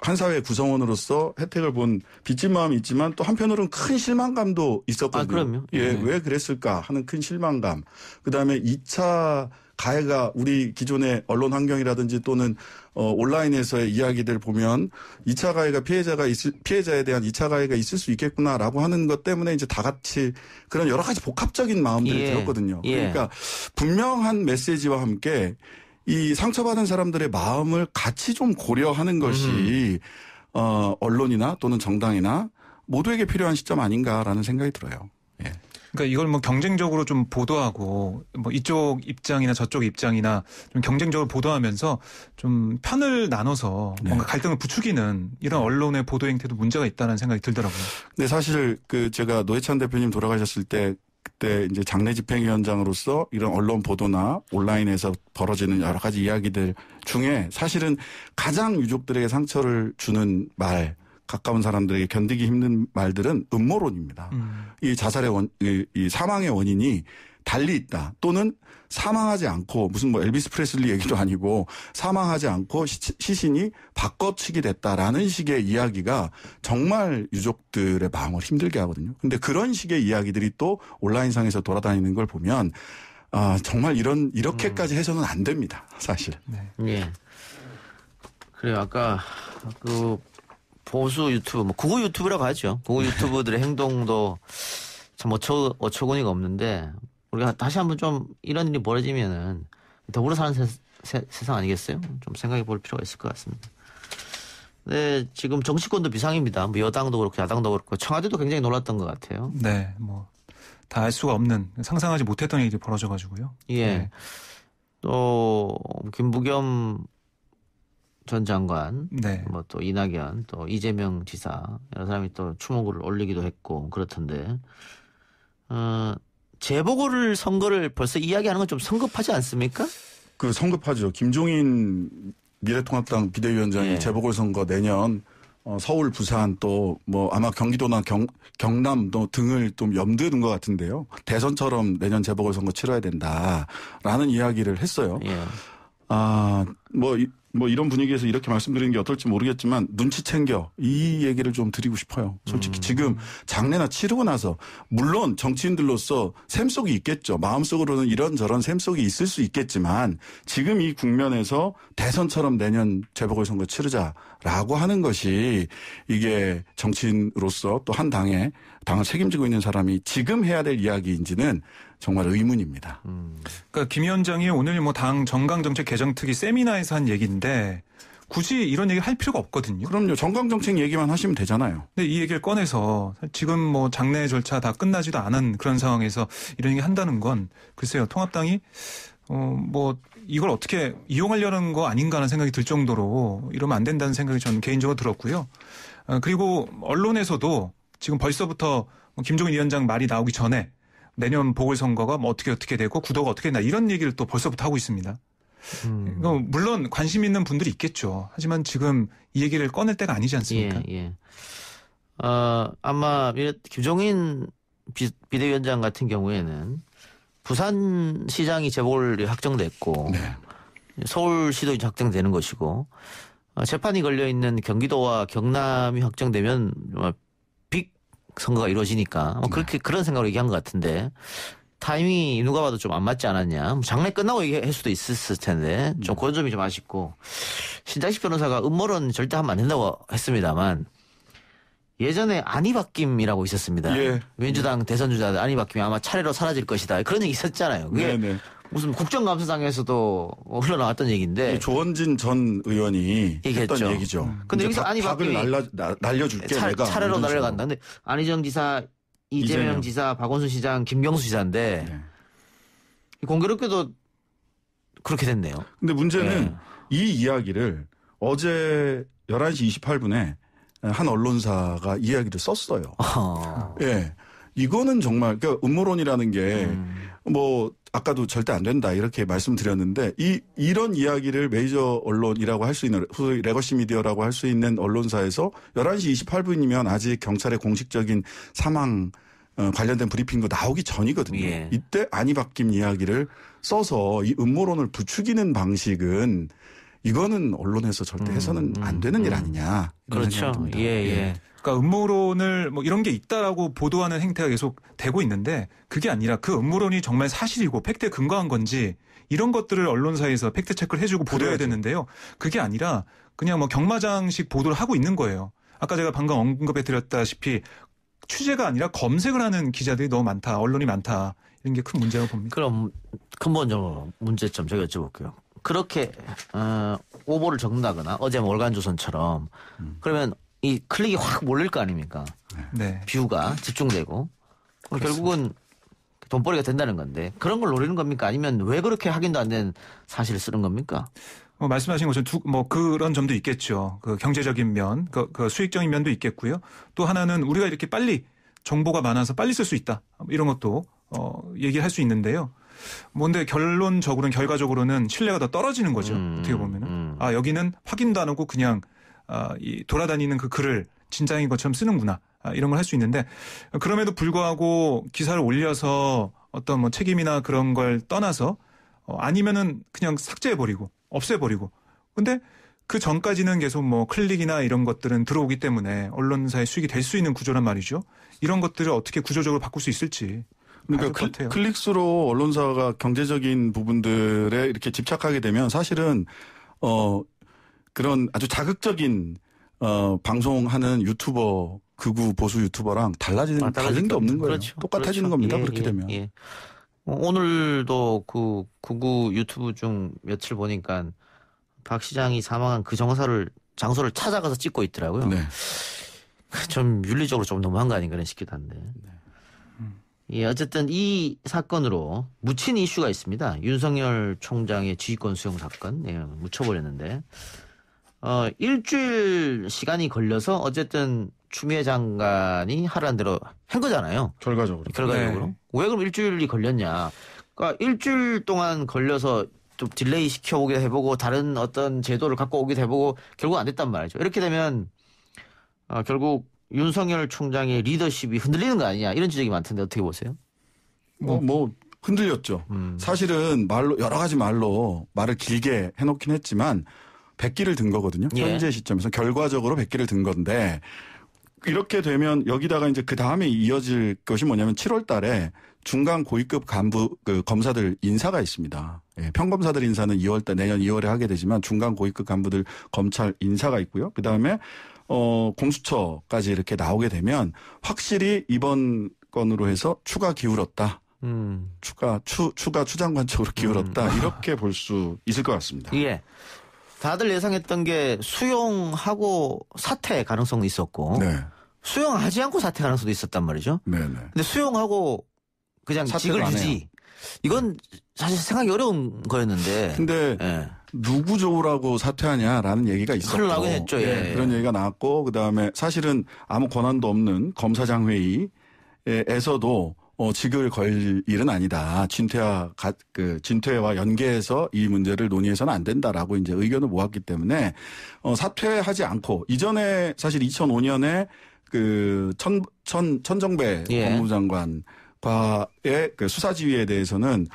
한 사회 구성원으로서 혜택을 본 빚진 마음이 있지만 또 한편으로는 큰 실망감도 있었거든요. 그럼요. 예, 네. 왜 그랬을까 하는 큰 실망감. 그다음에 2차 가해가 우리 기존의 언론 환경이라든지 또는 온라인에서의 이야기들 보면 2차 가해가 피해자에 대한 2차 가해가 있을 수 있겠구나라고 하는 것 때문에 이제 다 같이 그런 여러 가지 복합적인 마음들이 예. 들었거든요. 예. 그러니까 분명한 메시지와 함께 이 상처받은 사람들의 마음을 같이 좀 고려하는 것이 언론이나 또는 정당이나 모두에게 필요한 시점 아닌가라는 생각이 들어요. 예. 그러니까 이걸 뭐 경쟁적으로 좀 보도하고 뭐 이쪽 입장이나 저쪽 입장이나 좀 경쟁적으로 보도하면서 좀 편을 나눠서 네. 뭔가 갈등을 부추기는 이런 언론의 보도 행태도 문제가 있다는 생각이 들더라고요. 근데 사실 제가 노회찬 대표님 돌아가셨을 때 그때 이제 장례 집행위원장으로서 이런 언론 보도나 온라인에서 벌어지는 여러 가지 이야기들 중에 사실은 가장 유족들에게 상처를 주는 말, 가까운 사람들에게 견디기 힘든 말들은 음모론입니다. 이 자살의 이 사망의 원인이 달리 있다. 또는 사망하지 않고 무슨 뭐 엘비스 프레슬리 얘기도 아니고 사망하지 않고 시신이 바꿔치기 됐다라는 식의 이야기가 정말 유족들의 마음을 힘들게 하거든요. 근데 그런 식의 이야기들이 또 온라인상에서 돌아다니는 걸 보면 정말 이렇게까지 해서는 안 됩니다. 사실. 네. 예. 그래요. 아까 그 보수 유튜브, 뭐 구구 유튜브라고 하죠. 구구 유튜브들의 행동도 참 어처구니가 없는데 우리가 다시 한번 좀 이런 일이 벌어지면은 더불어 사는 세상 아니겠어요? 좀 생각해 볼 필요가 있을 것 같습니다. 네, 지금 정치권도 비상입니다. 뭐 여당도 그렇고 야당도 그렇고 청와대도 굉장히 놀랐던 것 같아요. 네, 뭐 다 알 수가 없는 상상하지 못했던 일이 벌어져가지고요. 예. 네. 또 김부겸 전 장관, 네. 뭐 또 이낙연, 또 이재명 지사 여러 사람이 또 추모글을 올리기도 했고 그렇던데 재보궐 선거를 벌써 이야기하는 건 좀 성급하지 않습니까? 그 성급하죠. 김종인 미래통합당 비대위원장이 예. 재보궐선거 내년 서울, 부산 또 뭐 아마 경기도나 경남 등을 좀 염두에 둔 것 같은데요. 대선처럼 내년 재보궐선거 치러야 된다라는 이야기를 했어요. 예. 뭐 이런 분위기에서 이렇게 말씀드리는 게 어떨지 모르겠지만 눈치 챙겨 이 얘기를 좀 드리고 싶어요. 솔직히 지금 장례나 치르고 나서 물론 정치인들로서 셈속이 있겠죠. 마음속으로는 이런저런 셈속이 있을 수 있겠지만 지금 이 국면에서 대선처럼 내년 재보궐선거 치르자라고 하는 것이 이게 정치인으로서 또 한 당을 책임지고 있는 사람이 지금 해야 될 이야기인지는 정말 의문입니다. 그러니까 김 위원장이 오늘 뭐 당 정강정책 개정특위 세미나에서 한 얘기인데 굳이 이런 얘기 할 필요가 없거든요. 그럼요. 정강정책 얘기만 하시면 되잖아요. 근데 이 얘기를 꺼내서 지금 뭐 장례 절차 다 끝나지도 않은 그런 상황에서 이런 얘기 한다는 건 글쎄요. 통합당이 뭐 이걸 어떻게 이용하려는 거 아닌가 하는 생각이 들 정도로 이러면 안 된다는 생각이 저는 개인적으로 들었고요. 그리고 언론에서도 지금 벌써부터 김종인 위원장 말이 나오기 전에 내년 보궐선거가 뭐 어떻게 되고 구도가 어떻게 되나 이런 얘기를 또 벌써부터 하고 있습니다. 물론 관심 있는 분들이 있겠죠. 하지만 지금 이 얘기를 꺼낼 때가 아니지 않습니까? 예. 아마 김종인 비대위원장 같은 경우에는 부산시장이 재보궐이 확정됐고 네. 서울시도 이제 확정되는 것이고 재판이 걸려있는 경기도와 경남이 확정되면 빅 선거가 이루어지니까 그런 생각으로 얘기한 것 같은데 타이밍이 누가 봐도 좀 안 맞지 않았냐. 장례 끝나고 얘기할 수도 있었을 텐데 좀 그런 점이 좀 아쉽고 신장식 변호사가 음모론 절대 하면 안 된다고 했습니다만 예전에 안희박김이라고 있었습니다. 예. 민주당 대선 주자 안희박김이 아마 차례로 사라질 것이다. 그런 얘기 있었잖아요. 그게 네네. 무슨 국정감사장에서도 흘러나왔던 얘기인데 조원진 전 의원이 얘기했죠. 했던 얘기죠. 근데 여기서 박을 날려줄게 내가. 차례로 이런 식으로. 날려간다. 근데 안희정 지사, 이재명 지사, 박원순 시장, 김경수 지사인데 네. 공교롭게도 그렇게 됐네요. 근데 문제는 네. 이 이야기를 어제 11시 28분에 한 언론사가 이야기를 썼어요. 예. 이거는 정말 그러니까 음모론이라는 게 뭐 아까도 절대 안 된다 이렇게 말씀드렸는데 이런 이야기를 메이저 언론이라고 할 수 있는 소위 레거시 미디어라고 할 수 있는 언론사에서 11시 28분이면 아직 경찰의 공식적인 사망 관련된 브리핑도 나오기 전이거든요. 예. 이때 안희박김 이야기를 써서 이 음모론을 부추기는 방식은 이거는 언론에서 절대 해서는 안 되는 일 아니냐. 그렇죠. 예. 그러니까 음모론을 뭐 이런 게 있다라고 보도하는 행태가 계속 되고 있는데 그게 아니라 그 음모론이 정말 사실이고 팩트에 근거한 건지 이런 것들을 언론사에서 팩트 체크를 해주고 보도해야 되는데요. 그게 아니라 그냥 뭐 경마장식 보도를 하고 있는 거예요. 아까 제가 방금 언급해 드렸다시피 취재가 아니라 검색을 하는 기자들이 너무 많다. 언론이 많다. 이런 게 큰 문제라고 봅니다. 그럼 근본적으로 문제점 제가 여쭤볼게요. 그렇게 오보를 적는다거나 어제 월간조선처럼 그러면 이 클릭이 확 몰릴 거 아닙니까? 네. 뷰가 집중되고 결국은 돈벌이가 된다는 건데 그런 걸 노리는 겁니까? 아니면 왜 그렇게 확인도 안 된 사실을 쓰는 겁니까? 말씀하신 것처럼 뭐 그런 점도 있겠죠. 그 경제적인 면, 그 수익적인 면도 있겠고요. 또 하나는 우리가 이렇게 빨리 정보가 많아서 빨리 쓸 수 있다. 이런 것도 얘기할 수 있는데요. 뭔데 결과적으로는 신뢰가 더 떨어지는 거죠. 어떻게 보면은. 여기는 확인도 안 하고 그냥 이 돌아다니는 그 글을 진짜인 것처럼 쓰는구나. 이런 걸 할 수 있는데 그럼에도 불구하고 기사를 올려서 어떤 뭐 책임이나 그런 걸 떠나서 아니면은 그냥 삭제해버리고 없애버리고. 근데 그 전까지는 계속 뭐 클릭이나 이런 것들은 들어오기 때문에 언론사의 수익이 될 수 있는 구조란 말이죠. 이런 것들을 어떻게 구조적으로 바꿀 수 있을지. 그러니까 클릭수로 언론사가 경제적인 부분들에 이렇게 집착하게 되면 사실은 그런 아주 자극적인 방송하는 유튜버 극우 보수 유튜버랑 다른 게 없는 거예요. 그렇죠. 똑같아지는 겁니다. 그렇게 되면. 예. 오늘도 그 극우 유튜브 중 며칠 보니까 박 시장이 사망한 그 장소를 찾아가서 찍고 있더라고요. 네. 좀 윤리적으로 좀 너무한 거 아닌가 싶기도 한데. 예, 어쨌든 이 사건으로 묻힌 이슈가 있습니다. 윤석열 총장의 지휘권 수용 사건, 묻혀버렸는데, 일주일 시간이 걸려서 어쨌든 추미애 장관이 하라는 대로 한 거잖아요. 결과적으로. 네. 왜 그럼 일주일이 걸렸냐. 그러니까 일주일 동안 걸려서 좀 딜레이 시켜오기도 해보고 다른 어떤 제도를 갖고 오기도 해보고 결국 안 됐단 말이죠. 이렇게 되면 결국 윤석열 총장의 리더십이 흔들리는 거 아니냐 이런 지적이 많던데 어떻게 보세요? 뭐 흔들렸죠. 사실은 여러 가지 말을 길게 해놓긴 했지만 100기를 든 거거든요. 예. 현재 시점에서 결과적으로 100기를 든 건데 이렇게 되면 여기다가 이제 그 다음에 이어질 것이 뭐냐면 7월 달에 중간 고위급 간부 검사들 인사가 있습니다. 예, 평검사들 인사는 내년 2월에 하게 되지만 중간 고위급 간부들 검찰 인사가 있고요. 그 다음에 공수처까지 이렇게 나오게 되면 확실히 이번 건으로 해서 추가 기울었다. 추가 추장관 쪽으로 기울었다. 이렇게 볼 수 있을 것 같습니다. 예. 다들 예상했던 게 수용하고 사퇴 가능성도 있었고 네. 수용하지 않고 사퇴 가능성도 있었단 말이죠. 네네. 근데 수용하고 그냥 직을 유지. 이건 사실 생각이 어려운 거였는데. 근데 예. 누구 좋으라고 사퇴하냐라는 얘기가 있었고. 흘러나오긴 했죠. 예. 그런 얘기가 나왔고 그다음에 사실은 아무 권한도 없는 검사장 회의에서도 직을 걸 일은 아니다. 진퇴와 연계해서 이 문제를 논의해서는 안 된다라고 이제 의견을 모았기 때문에 사퇴하지 않고 이전에 사실 2005년에 그 천정배 예. 법무장관과의 그 수사지휘에 대해서는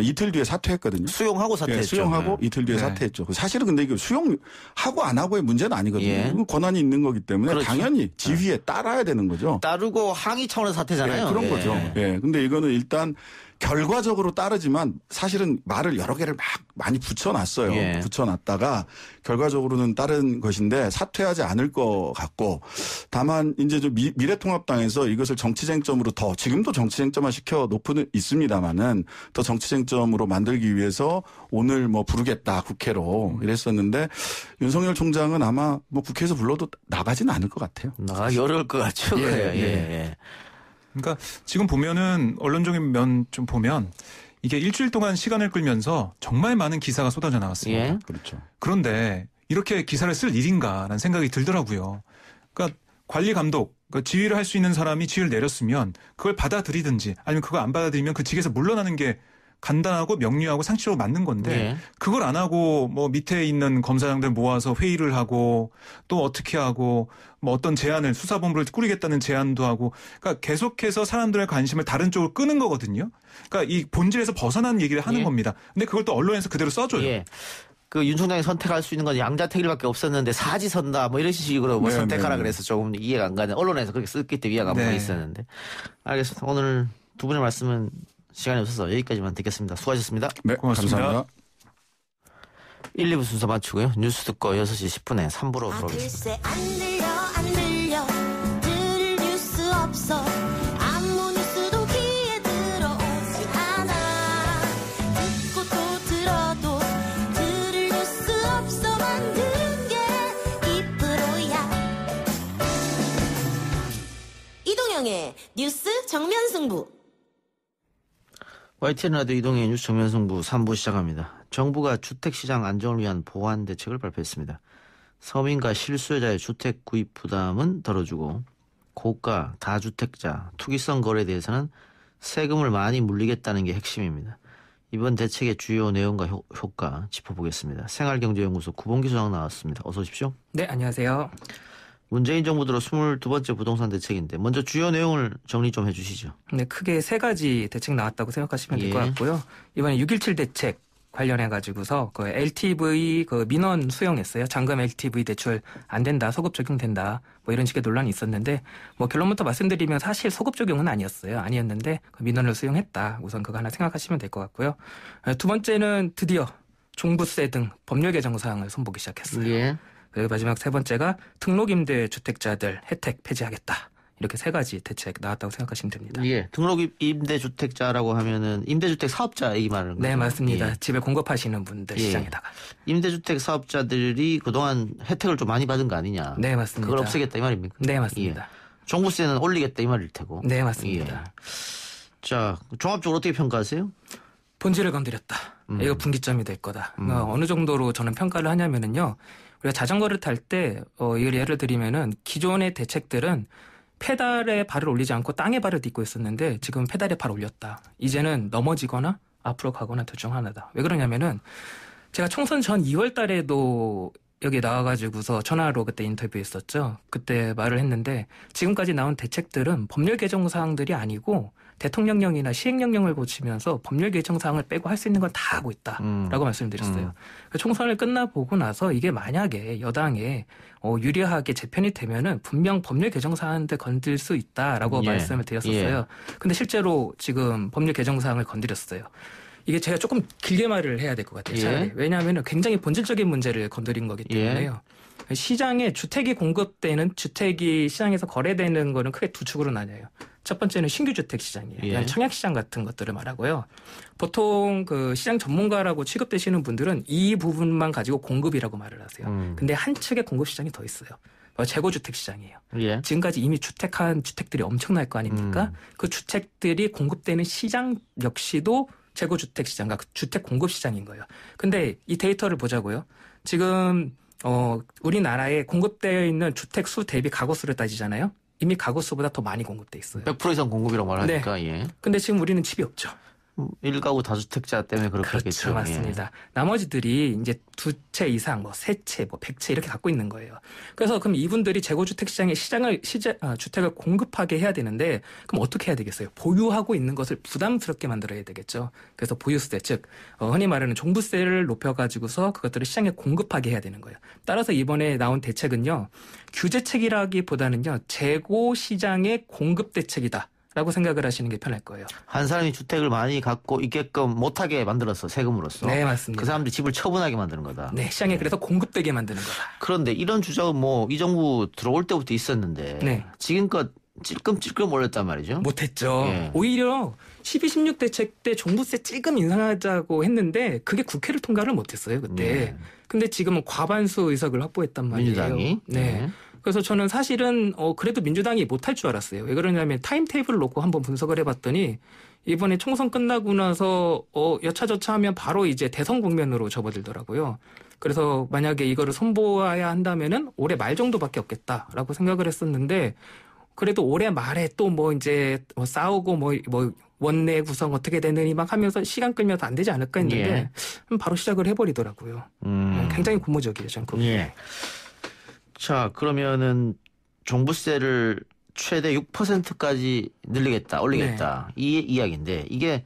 이틀 뒤에 사퇴했거든요. 수용하고 사퇴했죠. 네, 수용하고 이틀 뒤에 네. 사퇴했죠. 사실은 근데 이거 수용하고 안 하고의 문제는 아니거든요. 예. 권한이 있는 거기 때문에 그렇죠. 당연히 지휘에 따라야 되는 거죠. 따르고 항의 차원에서 사퇴잖아요. 네, 그런 예. 거죠. 예. 근데 이거는 일단 결과적으로 따르지만 사실은 말을 여러 개를 막 많이 붙여놨어요. 예. 붙여놨다가 결과적으로는 따른 것인데 사퇴하지 않을 것 같고 다만 이제 좀 미래통합당에서 이것을 정치쟁점으로 지금도 정치쟁점화 시켜놓고는 있습니다만은 더 정치쟁점으로 만들기 위해서 오늘 뭐 부르겠다 국회로 이랬었는데 윤석열 총장은 아마 뭐 국회에서 불러도 나가지는 않을 것 같아요. 나가기 어려울 것 같죠. 예, 그래요. 예. 예. 그러니까 지금 보면은 언론적인 면 좀 보면 이게 일주일 동안 시간을 끌면서 정말 많은 기사가 쏟아져 나왔습니다. 예. 그렇죠. 그런데 이렇게 기사를 쓸 일인가라는 생각이 들더라고요. 그러니까 관리 감독, 그러니까 지휘를 할 수 있는 사람이 지휘를 내렸으면 그걸 받아들이든지 아니면 그걸 안 받아들이면 그 직에서 물러나는 게 간단하고 명료하고 상식적으로 맞는 건데 예. 그걸 안 하고 뭐 밑에 있는 검사장들 모아서 회의를 하고 또 어떻게 하고 뭐 어떤 제안을 수사본부를 꾸리겠다는 제안도 하고 그러니까 계속해서 사람들의 관심을 다른 쪽으로 끄는 거거든요. 그러니까 이 본질에서 벗어나는 얘기를 하는 예. 겁니다. 근데 그걸 또 언론에서 그대로 써줘요. 예. 그 윤 총장이 선택할 수 있는 건 양자택일밖에 없었는데 사지선다 뭐 이런 식으로 뭐 네, 선택하라 네, 네. 그래서 조금 이해가 안 가는 언론에서 그렇게 썼기 때문에 이해가 안 가는 게 있었는데 알겠습니다. 오늘 두 분의 말씀은 시간이 없어서 여기까지만 듣겠습니다. 수고하셨습니다. 네, 고맙습니다. 감사합니다. 1, 2부 순서 마치고요. 뉴스 듣고 6시 10분에 3부로 돌아오겠습니다. 글쎄 안 들려 들을 뉴스 없어 아무 뉴스도 귀에 들어오지 않아 듣고 또 들어도 들을 뉴스 없어 만드는 게 이프로야 이동영의 뉴스 정면 승부 YTN 라디오 이동의 뉴스 정면승부 3부 시작합니다. 정부가 주택시장 안정을 위한 보완 대책을 발표했습니다. 서민과 실수요자의 주택 구입 부담은 덜어주고 고가, 다주택자, 투기성 거래에 대해서는 세금을 많이 물리겠다는 게 핵심입니다. 이번 대책의 주요 내용과 효과 짚어보겠습니다. 생활경제연구소 구봉기 소장 나왔습니다. 어서 오십시오. 네, 안녕하세요. 문재인 정부 들어 22번째 부동산 대책인데 먼저 주요 내용을 정리 좀 해주시죠. 네, 크게 세 가지 대책 나왔다고 생각하시면 될 것 예. 같고요. 이번에 6.17 대책 관련해 가지고서 그 LTV 그 민원 수용했어요. 잔금 LTV 대출 안 된다, 소급 적용된다, 뭐 이런 식의 논란이 있었는데 뭐 결론부터 말씀드리면 사실 소급 적용은 아니었어요. 아니었는데 그 민원을 수용했다. 우선 그거 하나 생각하시면 될 것 같고요. 두 번째는 드디어 종부세 등 법률 개정 사항을 손보기 시작했어요. 예. 그리고 마지막 세 번째가 등록임대 주택자들 혜택 폐지하겠다. 이렇게 세 가지 대책 나왔다고 생각하시면 됩니다. 예. 등록 임대주택자라고 하면은 임대주택 사업자 이 말은 거죠? 네, 맞습니다. 예. 집을 공급하시는 분들 예. 시장에다가. 임대주택 사업자들이 그동안 혜택을 좀 많이 받은 거 아니냐? 네, 맞습니다. 그걸 없애겠다 이 말입니까? 네, 맞습니다. 예. 종부세는 올리겠다 이 말일 테고. 네, 맞습니다. 예. 자, 종합적으로 어떻게 평가하세요? 본질을 건드렸다. 이거 분기점이 될 거다. 어느 정도로 저는 평가를 하냐면은요. 우리가 자전거를 탈 때 이걸 예를 들이면은 기존의 대책들은 페달에 발을 올리지 않고 땅에 발을 딛고 있었는데 지금 페달에 발 올렸다. 이제는 넘어지거나 앞으로 가거나 둘 중 하나다. 왜 그러냐면은 제가 총선 전 2월 달에도 여기 나와가지고서 전화로 그때 인터뷰했었죠. 그때 말을 했는데 지금까지 나온 대책들은 법률 개정 사항들이 아니고 대통령령이나 시행령령을 고치면서 법률 개정 사항을 빼고 할 수 있는 건 다 하고 있다라고 말씀드렸어요. 총선을 끝나보고 나서 이게 만약에 여당에 유리하게 재편이 되면은 분명 법률 개정 사항들 건들 수 있다라고 예. 말씀을 드렸었어요. 근데 실제로 지금 법률 개정 사항을 건드렸어요. 이게 제가 조금 길게 말을 해야 될 것 같아요. 차라리. 예. 왜냐하면 굉장히 본질적인 문제를 건드린 거기 때문에요. 시장에 주택이 공급되는 주택이 시장에서 거래되는 거는 크게 두 축으로 나뉘어요. 첫 번째는 신규 주택 시장이에요. 예. 청약 시장 같은 것들을 말하고요. 보통 그 시장 전문가라고 취급되시는 분들은 이 부분만 가지고 공급이라고 말을 하세요. 근데 한 측의 공급 시장이 더 있어요. 재고 주택 시장이에요. 예. 지금까지 이미 주택한 주택들이 엄청날 거 아닙니까? 그 주택들이 공급되는 시장 역시도 재고주택 시장, 그러니까 주택 공급 시장인 거예요. 근데 이 데이터를 보자고요. 지금 우리나라에 공급되어 있는 주택 수 대비 가구 수를 따지잖아요. 이미 가구 수보다 더 많이 공급돼 있어요. 100% 이상 공급이라고 말하니까 네. 예. 근데 지금 우리는 집이 없죠. 1가구 다주택자 때문에 그렇게 그렇죠, 하겠죠. 맞습니다. 예. 나머지들이 이제 2채 이상, 뭐 3채, 뭐 100채 이렇게 갖고 있는 거예요. 그래서 그럼 이분들이 재고주택 시장에 주택을 공급하게 해야 되는데 그럼 어떻게 해야 되겠어요? 보유하고 있는 것을 부담스럽게 만들어야 되겠죠. 그래서 보유세, 즉 흔히 말하는 종부세를 높여가지고서 그것들을 시장에 공급하게 해야 되는 거예요. 따라서 이번에 나온 대책은요, 규제책이라기보다는요, 재고 시장의 공급 대책이다. 라고 생각을 하시는 게 편할 거예요. 한 사람이 주택을 많이 갖고 있게끔 못하게 만들었어, 세금으로서. 네, 맞습니다. 그 사람들이 집을 처분하게 만드는 거다. 네, 시장에 그래서 공급되게 만드는 거다. 그런데 이런 주장은 뭐 이 정부 들어올 때부터 있었는데 네. 지금껏 찔끔찔끔 올렸단 말이죠. 못했죠. 예. 오히려 12, 16 대책 때 종부세 찔끔 인상하자고 했는데 그게 국회를 통과를 못했어요, 그때. 네. 근데 지금은 과반수 의석을 확보했단 말이에요. 민주당이. 네. 네. 그래서 저는 사실은 그래도 민주당이 못할 줄 알았어요. 왜 그러냐면 타임테이블을 놓고 한번 분석을 해봤더니 이번에 총선 끝나고 나서 여차저차하면 바로 이제 대선 국면으로 접어들더라고요. 그래서 만약에 이거를 손보아야 한다면은 올해 말 정도밖에 없겠다라고 생각을 했었는데 그래도 올해 말에 또 뭐 이제 싸우고 뭐 원내 구성 어떻게 되느니 막 하면서 시간 끌면서 안 되지 않을까 했는데 바로 시작을 해버리더라고요. 굉장히 고무적이에요, 저는. 예. 자, 그러면은 종부세를 최대 6%까지 늘리겠다, 올리겠다. 이 이야기인데 이게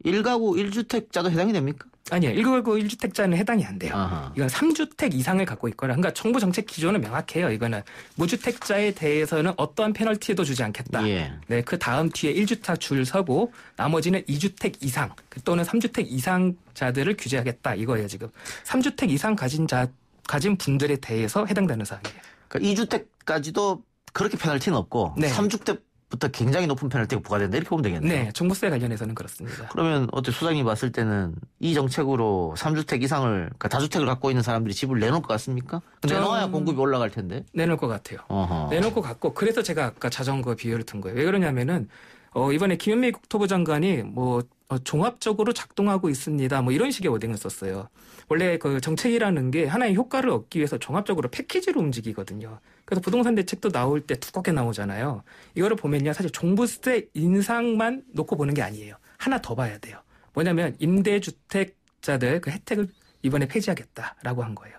1가구 1주택자도 해당이 됩니까? 아니요. 1가구 1주택자는 해당이 안 돼요. 아하. 이건 3주택 이상을 갖고 있거나 그러니까 정부 정책 기조는 명확해요. 이거는 무주택자에 대해서는 어떠한 페널티도 주지 않겠다. 예. 네, 그 다음 뒤에 1주택 줄 서고 나머지는 2주택 이상 또는 3주택 이상자들을 규제하겠다. 이거예요, 지금. 3주택 이상 가진 분들에 대해서 해당되는 사항이에요. 그러니까 2주택까지도 그렇게 페널티는 없고 네. 3주택부터 굉장히 높은 페널티가 부과된다 이렇게 보면 되겠네요. 네, 종부세 관련해서는 그렇습니다. 그러면 어때 소장님 봤을 때는 이 정책으로 3주택 이상을 그러니까 다주택을 갖고 있는 사람들이 집을 내놓을 것 같습니까? 내놓아야 공급이 올라갈 텐데. 내놓을 것 같아요. 어허. 내놓을 것 같고 그래서 제가 아까 자전거 비유를 든 거예요. 왜 그러냐면은 이번에 김현미 국토부 장관이 종합적으로 작동하고 있습니다. 뭐 이런 식의 워딩을 썼어요. 원래 그 정책이라는 게 하나의 효과를 얻기 위해서 종합적으로 패키지로 움직이거든요. 그래서 부동산 대책도 나올 때 두껍게 나오잖아요. 이거를 보면요. 사실 종부세 인상만 놓고 보는 게 아니에요. 하나 더 봐야 돼요. 뭐냐면 임대주택자들 그 혜택을 이번에 폐지하겠다라고 한 거예요.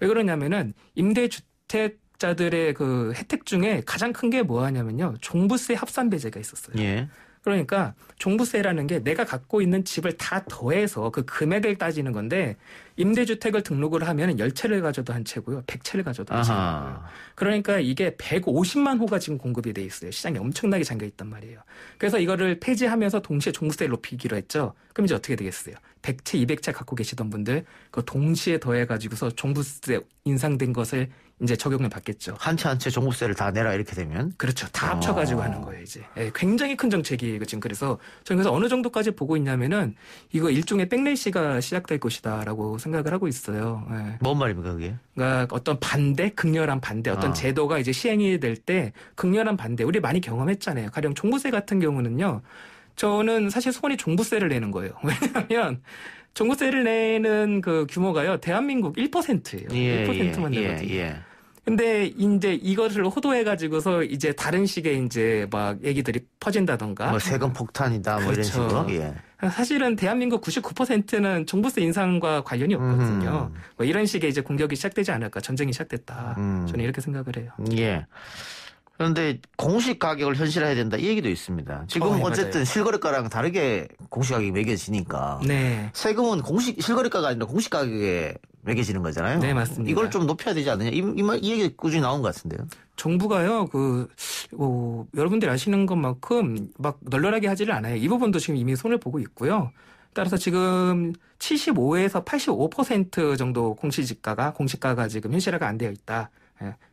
왜 그러냐면은 임대주택 자들의 그 혜택 중에 가장 큰 게 뭐하냐면요. 종부세 합산 배제가 있었어요. 예. 그러니까 종부세라는 게 내가 갖고 있는 집을 다 더해서 그 금액을 따지는 건데 임대주택을 등록을 하면 10채를 가져도 한 채고요. 100채를 가져도 한 채고요. 그러니까 이게 150만 호가 지금 공급이 돼 있어요. 시장에 엄청나게 잠겨 있단 말이에요. 그래서 이거를 폐지하면서 동시에 종부세를 높이기로 했죠. 그럼 이제 어떻게 되겠어요? 100채, 200채 갖고 계시던 분들 그 동시에 더해가지고서 종부세 인상된 것을 이제 적용을 받겠죠. 한 채 한 채 종부세를 다 내라 이렇게 되면? 그렇죠. 다 합쳐가지고 하는 거예요, 이제. 예, 굉장히 큰 정책이에요, 지금. 그래서 저는 그래서 어느 정도까지 보고 있냐면은 이거 일종의 백레시가 시작될 것이다라고 생각을 하고 있어요. 예. 뭔 말입니까, 그게? 그러니까 어떤 반대, 극렬한 반대, 어떤 제도가 이제 시행이 될 때 극렬한 반대, 우리 많이 경험했잖아요. 가령 종부세 같은 경우는요, 저는 사실 소원이 종부세를 내는 거예요. 왜냐하면 종부세를 내는 그 규모가요, 대한민국 1%예요. 1%만 내거든요. 근데 이제 이것을 호도해가지고서 이제 다른 식의 이제 막 얘기들이 퍼진다던가. 뭐 세금 폭탄이다, 뭐 그렇죠. 이런 식으로. 예. 사실은 대한민국 99%는 종부세 인상과 관련이 없거든요. 뭐 이런 식의 이제 공격이 시작되지 않을까, 전쟁이 시작됐다. 저는 이렇게 생각을 해요. 예. 그런데 공시 가격을 현실화해야 된다 이 얘기도 있습니다. 지금 어쨌든 맞아요. 실거래가랑 다르게 공시 가격이 매겨지니까 네. 세금은 실거래가가 아니라 공시 가격에 매겨지는 거잖아요. 네, 맞습니다. 이걸 좀 높여야 되지 않느냐 이 얘기 꾸준히 나온 것 같은데요. 정부가요, 여러분들이 아시는 것만큼 막 널널하게 하지를 않아요. 이 부분도 지금 이미 손을 보고 있고요. 따라서 지금 75에서 85% 정도 공시가가 지금 현실화가 안 되어 있다.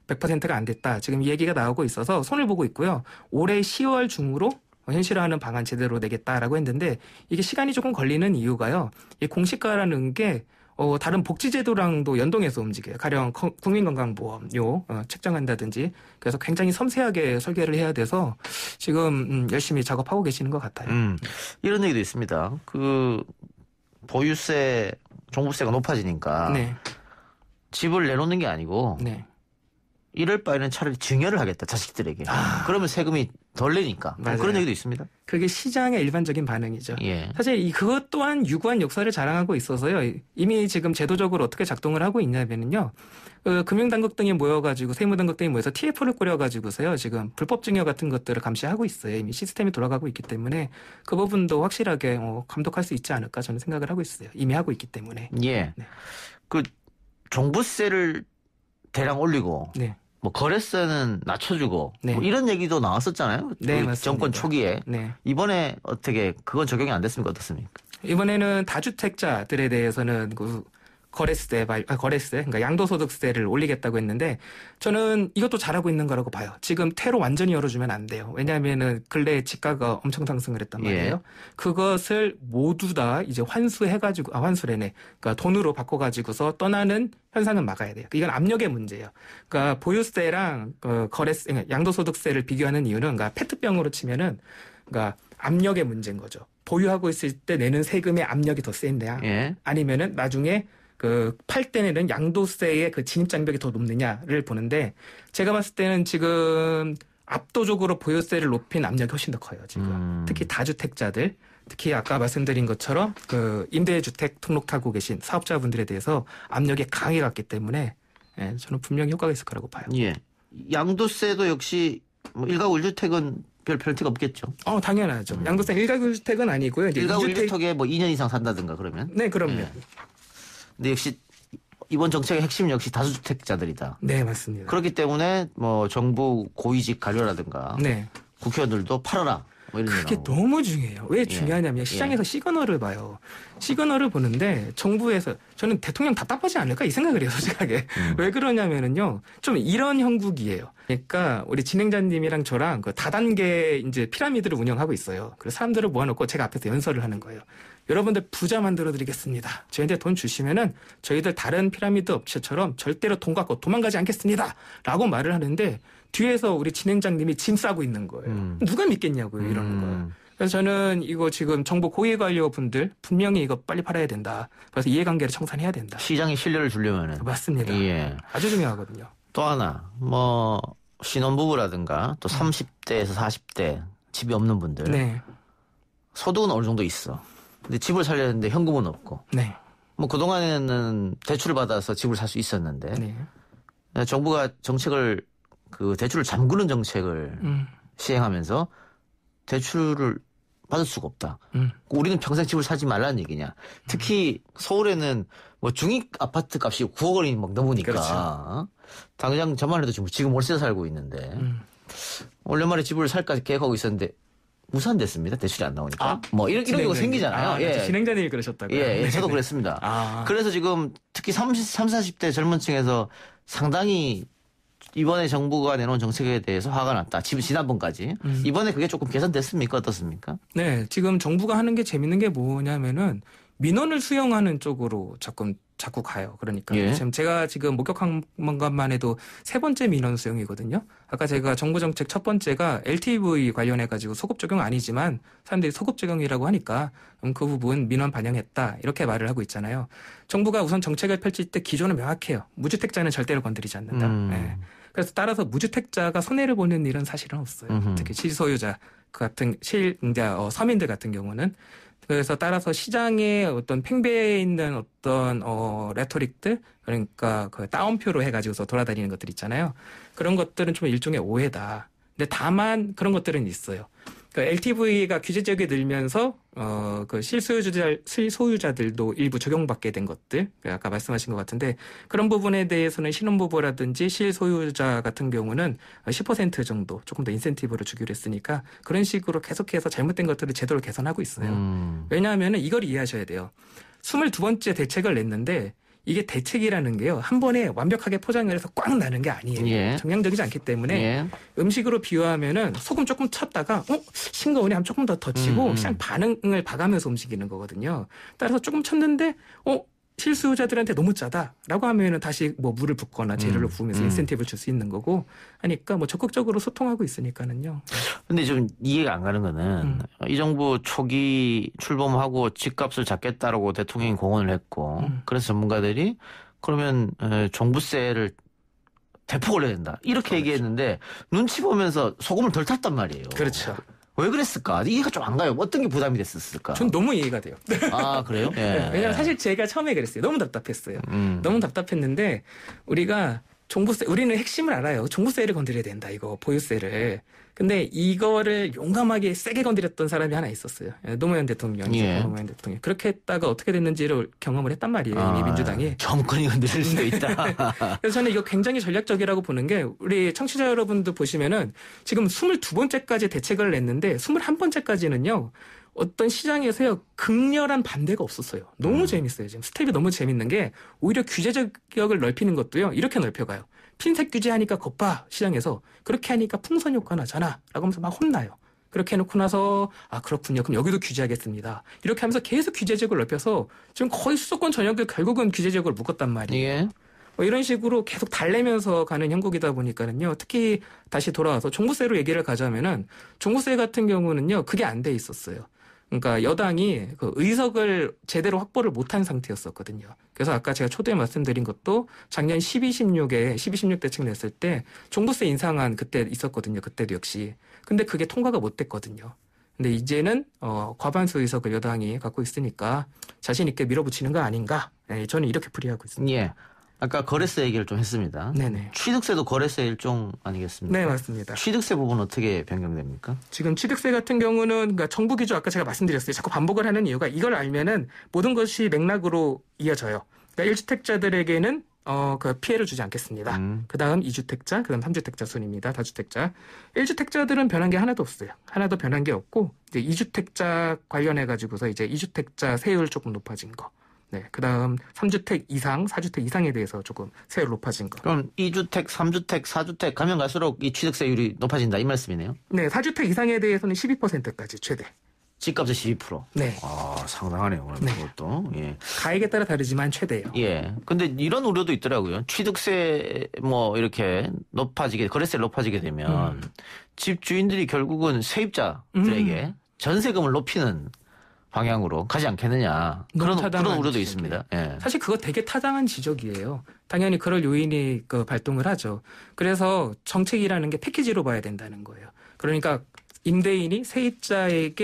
100%가 안 됐다. 지금 이 얘기가 나오고 있어서 손을 보고 있고요. 올해 10월 중으로 현실화하는 방안 제대로 내겠다라고 했는데 이게 시간이 조금 걸리는 이유가요. 이 공시가라는 게 다른 복지제도랑도 연동해서 움직여요. 가령 국민건강보험료 책정한다든지 그래서 굉장히 섬세하게 설계를 해야 돼서 지금 열심히 작업하고 계시는 것 같아요. 이런 얘기도 있습니다. 그 보유세, 종부세가 높아지니까 네. 집을 내놓는 게 아니고 네. 이럴 바에는 차라리 증여를 하겠다 자식들에게. 그러면 세금이 덜 내니까. 그런 얘기도 있습니다. 그게 시장의 일반적인 반응이죠. 예. 사실 그것 또한 유구한 역사를 자랑하고 있어서요. 이미 지금 제도적으로 어떻게 작동을 하고 있냐면요. 금융당국 등이 모여가지고 세무당국 등이 모여서 TF를 꾸려가지고서요. 지금 불법 증여 같은 것들을 감시하고 있어요. 이미 시스템이 돌아가고 있기 때문에 그 부분도 확실하게 감독할 수 있지 않을까 저는 생각을 하고 있어요. 이미 하고 있기 때문에. 예. 네. 그 종부세를 대량 올리고. 네. 뭐 거래세는 낮춰주고 네. 뭐 이런 얘기도 나왔었잖아요. 네, 맞습니다. 정권 초기에. 네. 이번에 어떻게 그건 적용이 안 됐습니까? 어떻습니까? 이번에는 다주택자들에 대해서는 거래세, 그러니까 양도소득세를 올리겠다고 했는데 저는 이것도 잘하고 있는 거라고 봐요. 지금 퇴로 완전히 열어주면 안 돼요. 왜냐하면은 근래 집가가 엄청 상승을 했단 말이에요. 예. 그것을 모두 다 이제 환수래네. 그러니까 돈으로 바꿔가지고서 떠나는 현상은 막아야 돼요. 이건 압력의 문제예요. 그러니까 보유세랑 거래세, 양도소득세를 비교하는 이유는 그러니까 페트병으로 치면은 그러니까 압력의 문제인 거죠. 보유하고 있을 때 내는 세금의 압력이 더 센데야. 예. 아니면은 나중에 팔 때 내는 양도세의 그 진입장벽이 더 높느냐를 보는데 제가 봤을 때는 지금 압도적으로 보유세를 높인 압력이 훨씬 더 커요, 지금. 특히 다주택자들, 특히 아까 말씀드린 것처럼 임대주택 등록하고 계신 사업자분들에 대해서 압력이 강하게 갔기 때문에 저는 분명히 효과가 있을 거라고 봐요. 예. 양도세도 역시 뭐 1가구 1주택은 별 별티가 없겠죠. 당연하죠. 양도세 1가구 1주택은 아니고요. 1가구 1주택에 뭐 2년 이상 산다든가 그러면? 네, 그럼요. 예. 근데 역시 이번 정책의 핵심 역시 다주택자들이다. 네, 맞습니다. 그렇기 때문에 뭐 정부 고위직 관료라든가 네. 국회의원들도 팔아라. 뭐 이런 그게 너무 중요해요. 왜 중요하냐면 시장에서 시그널을 봐요. 시그널을 보는데 정부에서 저는 대통령 답답하지 않을까 이 생각을 해요, 솔직하게. 왜 그러냐면은요. 좀 이런 형국이에요. 그러니까 우리 진행자님이랑 저랑 다단계 이제 피라미드를 운영하고 있어요. 그래서 사람들을 모아놓고 제가 앞에서 연설을 하는 거예요. 여러분들 부자 만들어 드리겠습니다. 저희한테 돈 주시면은 저희들 다른 피라미드 업체처럼 절대로 돈 갖고 도망가지 않겠습니다. 라고 말을 하는데 뒤에서 우리 진행자님이 짐 싸고 있는 거예요. 누가 믿겠냐고요, 이러는 거예요. 그래서 저는 이거 지금 정부 고위관료분들 분명히 이거 빨리 팔아야 된다. 그래서 이해관계를 청산해야 된다. 시장에 신뢰를 주려면은. 맞습니다. 예. 아주 중요하거든요. 또 하나 뭐 신혼부부라든가 또 30대에서 40대 집이 없는 분들. 네. 소득은 어느 정도 있어. 근데 집을 살려는데 현금은 없고. 네. 뭐 그동안에는 대출을 받아서 집을 살 수 있었는데. 네. 정부가 정책을 대출을 잠그는 정책을 시행하면서 대출을 받을 수가 없다. 우리는 평생 집을 사지 말라는 얘기냐. 특히 서울에는 뭐 중위 아파트 값이 9억 원이 막 넘으니까. 그렇죠. 당장 저만 해도 지금 월세 살고 있는데 올 연말에 집을 살까 계획하고 있었는데 무산됐습니다. 대출이 안 나오니까. 뭐 이런 경우가 생기잖아요. 예. 진행자님이 그러셨다고요? 예, 저도 그랬습니다. 그래서 지금 특히 30, 40대 젊은 층에서 상당히 이번에 정부가 내놓은 정책에 대해서 화가 났다. 지난번까지. 이번에 그게 조금 개선됐습니까? 어떻습니까? 네. 지금 정부가 하는 게 재밌는 게 뭐냐면은 민원을 수용하는 쪽으로 자꾸 가요. 그러니까 지금 제가 목격한 것만 해도 3번째 민원 수용이거든요. 아까 제가 정부 정책 첫 번째가 LTV 관련해 가지고 소급 적용 아니지만 사람들이 소급 적용이라고 하니까 그 부분 민원 반영했다 이렇게 말을 하고 있잖아요. 정부가 우선 정책을 펼칠 때 기조는 명확해요. 무주택자는 절대로 건드리지 않는다. 네. 그래서 따라서 무주택자가 손해를 보는 일은 사실은 없어요. 특히 실소유자 같은 서민들 같은 경우는. 그래서 따라서 시장에 어떤 팽배해 있는 어떤 레토릭들 그러니까 그 따옴표로 해가지고서 돌아다니는 것들 있잖아요. 그런 것들은 좀 일종의 오해다. 근데 다만 그런 것들은 있어요. 그 LTV가 규제적이 늘면서 그 실소유자들도 일부 적용받게 된 것들 아까 말씀하신 것 같은데 그런 부분에 대해서는 신혼부부라든지 실소유자 같은 경우는 10% 정도 조금 더 인센티브를 주기로 했으니까 그런 식으로 계속해서 잘못된 것들을 제도를 개선하고 있어요. 왜냐하면 이걸 이해하셔야 돼요. 22번째 대책을 냈는데 이게 대책이라는 게요. 한 번에 완벽하게 포장을 해서 꽉 나는 게 아니에요. 정량적이지 않기 때문에 음식으로 비유하면은 소금 조금 쳤다가 싱거우니 하면 조금 더 치고 시장 반응을 봐가면서 움직이는 거거든요. 따라서 조금 쳤는데 실수요자들한테 너무 짜다라고 하면은 다시 뭐 물을 붓거나 재료를 부으면서 인센티브를 줄 수 있는 거고 하니까 뭐 적극적으로 소통하고 있으니까는요. 근데 좀 이해가 안 가는 거는 이 정부 초기 출범하고 집값을 잡겠다라고 대통령이 공언을 했고 그래서 전문가들이 그러면 종부세를 대폭 올려야 된다 이렇게 얘기했는데 눈치 보면서 소금을 덜 탔단 말이에요. 그렇죠. 왜 그랬을까? 이해가 좀 안 가요. 어떤 게 부담이 됐었을까? 전 너무 이해가 돼요. 아, 그래요? 예. 왜냐면 사실 제가 처음에 그랬어요. 너무 답답했어요. 너무 답답했는데 우리가 우리는 핵심을 알아요. 종부세를 건드려야 된다. 이거 보유세를. 근데 이거를 용감하게 세게 건드렸던 사람이 하나 있었어요. 노무현 대통령이죠. 노무현 대통령. 그렇게 했다가 어떻게 됐는지를 경험을 했단 말이에요. 이미 민주당이. 정권이 건드릴 수도 있다. 그래서 저는 이거 굉장히 전략적이라고 보는 게 우리 청취자 여러분도 보시면은 지금 22번째까지 대책을 냈는데 21번째까지는요. 어떤 시장에서요. 극렬한 반대가 없었어요. 너무 재밌어요. 지금 스텝이 너무 재밌는 게 오히려 규제 적격을 넓히는 것도요. 이렇게 넓혀가요. 핀셋 규제하니까 겉봐 시장에서 그렇게 하니까 풍선 효과 나잖아 라고 하면서 막 혼나요. 그렇게 해놓고 나서 그렇군요. 그럼 여기도 규제하겠습니다. 이렇게 하면서 계속 규제 지역을 넓혀서 지금 거의 수도권 전역을 결국은 규제 지역을 묶었단 말이에요. 이런 식으로 계속 달래면서 가는 형국이다 보니까는요. 특히 다시 돌아와서 종부세로 얘기를 가자면은 종부세 같은 경우는요. 그게 안 돼 있었어요. 그러니까 여당이 그 의석을 제대로 확보를 못한 상태였었거든요. 그래서 아까 제가 초대에 말씀드린 것도 작년 16 대책 냈을 때 종부세 인상안 그때 있었거든요. 그때도 역시. 근데 그게 통과가 못 됐거든요. 근데 이제는 과반수 의석을 여당이 갖고 있으니까 자신 있게 밀어붙이는 거 아닌가? 네, 저는 이렇게 풀이하고 있습니다. 예. 아까 거래세 얘기를 좀 했습니다. 네네. 취득세도 거래세 일종 아니겠습니까? 네, 맞습니다. 취득세 부분은 어떻게 변경됩니까? 지금 취득세 같은 경우는 그러니까 정부 기조 아까 제가 말씀드렸어요. 자꾸 반복을 하는 이유가 이걸 알면은 모든 것이 맥락으로 이어져요. 그러니까 1주택자들에게는 그 피해를 주지 않겠습니다. 그다음 2주택자, 그다음 3주택자 순입니다. 다주택자. 1주택자들은 변한 게 하나도 없어요. 하나도 변한 게 없고 이제 2주택자 관련해 가지고서 이제 2주택자 세율 조금 높아진 거. 네, 그다음 3주택 이상, 4주택 이상에 대해서 조금 세율 높아진 거. 그럼 2주택, 3주택, 4주택 가면 갈수록 이 취득세율이 높아진다 이 말씀이네요? 네, 4주택 이상에 대해서는 12%까지 최대. 집값의 12%. 네. 상당하네요. 네. 그것도. 예. 가액에 따라 다르지만 최대요. 예. 근데 이런 우려도 있더라고요. 취득세 이렇게 높아지게 거래세 높아지게 되면 집 주인들이 결국은 세입자들에게 전세금을 높이는 방향으로 가지 않겠느냐. 그런 우려도 지적이에요. 있습니다. 예. 사실 그거 되게 타당한 지적이에요. 당연히 그럴 요인이 발동을 하죠. 그래서 정책이라는 게 패키지로 봐야 된다는 거예요. 그러니까 임대인이 세입자의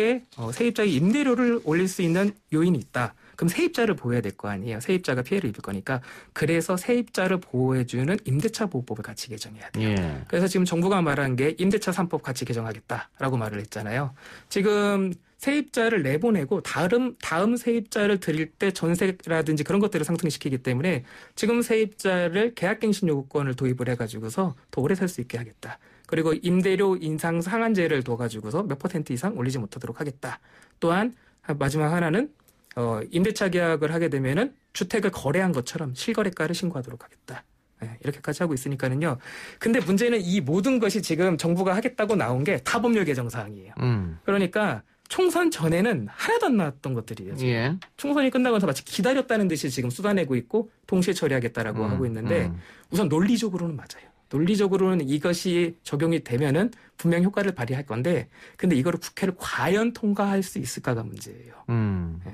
임대료를 올릴 수 있는 요인이 있다. 그럼 세입자를 보호해야 될 거 아니에요. 세입자가 피해를 입을 거니까. 그래서 세입자를 보호해주는 임대차 보호법을 같이 개정해야 돼요. 예. 그래서 지금 정부가 말한 게 임대차 3법 같이 개정하겠다라고 말을 했잖아요. 지금 세입자를 내보내고 다음 세입자를 드릴 때 전세라든지 그런 것들을 상승시키기 때문에 지금 세입자를 계약갱신 요구권을 도입을 해가지고서 더 오래 살 수 있게 하겠다. 그리고 임대료 인상 상한제를 둬가지고서 몇 % 이상 올리지 못하도록 하겠다. 또한 마지막 하나는 임대차 계약을 하게 되면은 주택을 거래한 것처럼 실거래가를 신고하도록 하겠다. 네, 이렇게까지 하고 있으니까는요. 근데 문제는 이 모든 것이 지금 정부가 하겠다고 나온 게 다 법률 개정 사항이에요. 그러니까 총선 전에는 하나도 안 나왔던 것들이에요. 예. 총선이 끝나고 나서 마치 기다렸다는 듯이 지금 쏟아내고 있고 동시에 처리하겠다라고 하고 있는데 우선 논리적으로는 맞아요. 논리적으로는 이것이 적용이 되면은 분명 효과를 발휘할 건데 근데 이거를 국회를 과연 통과할 수 있을까가 문제예요. 예.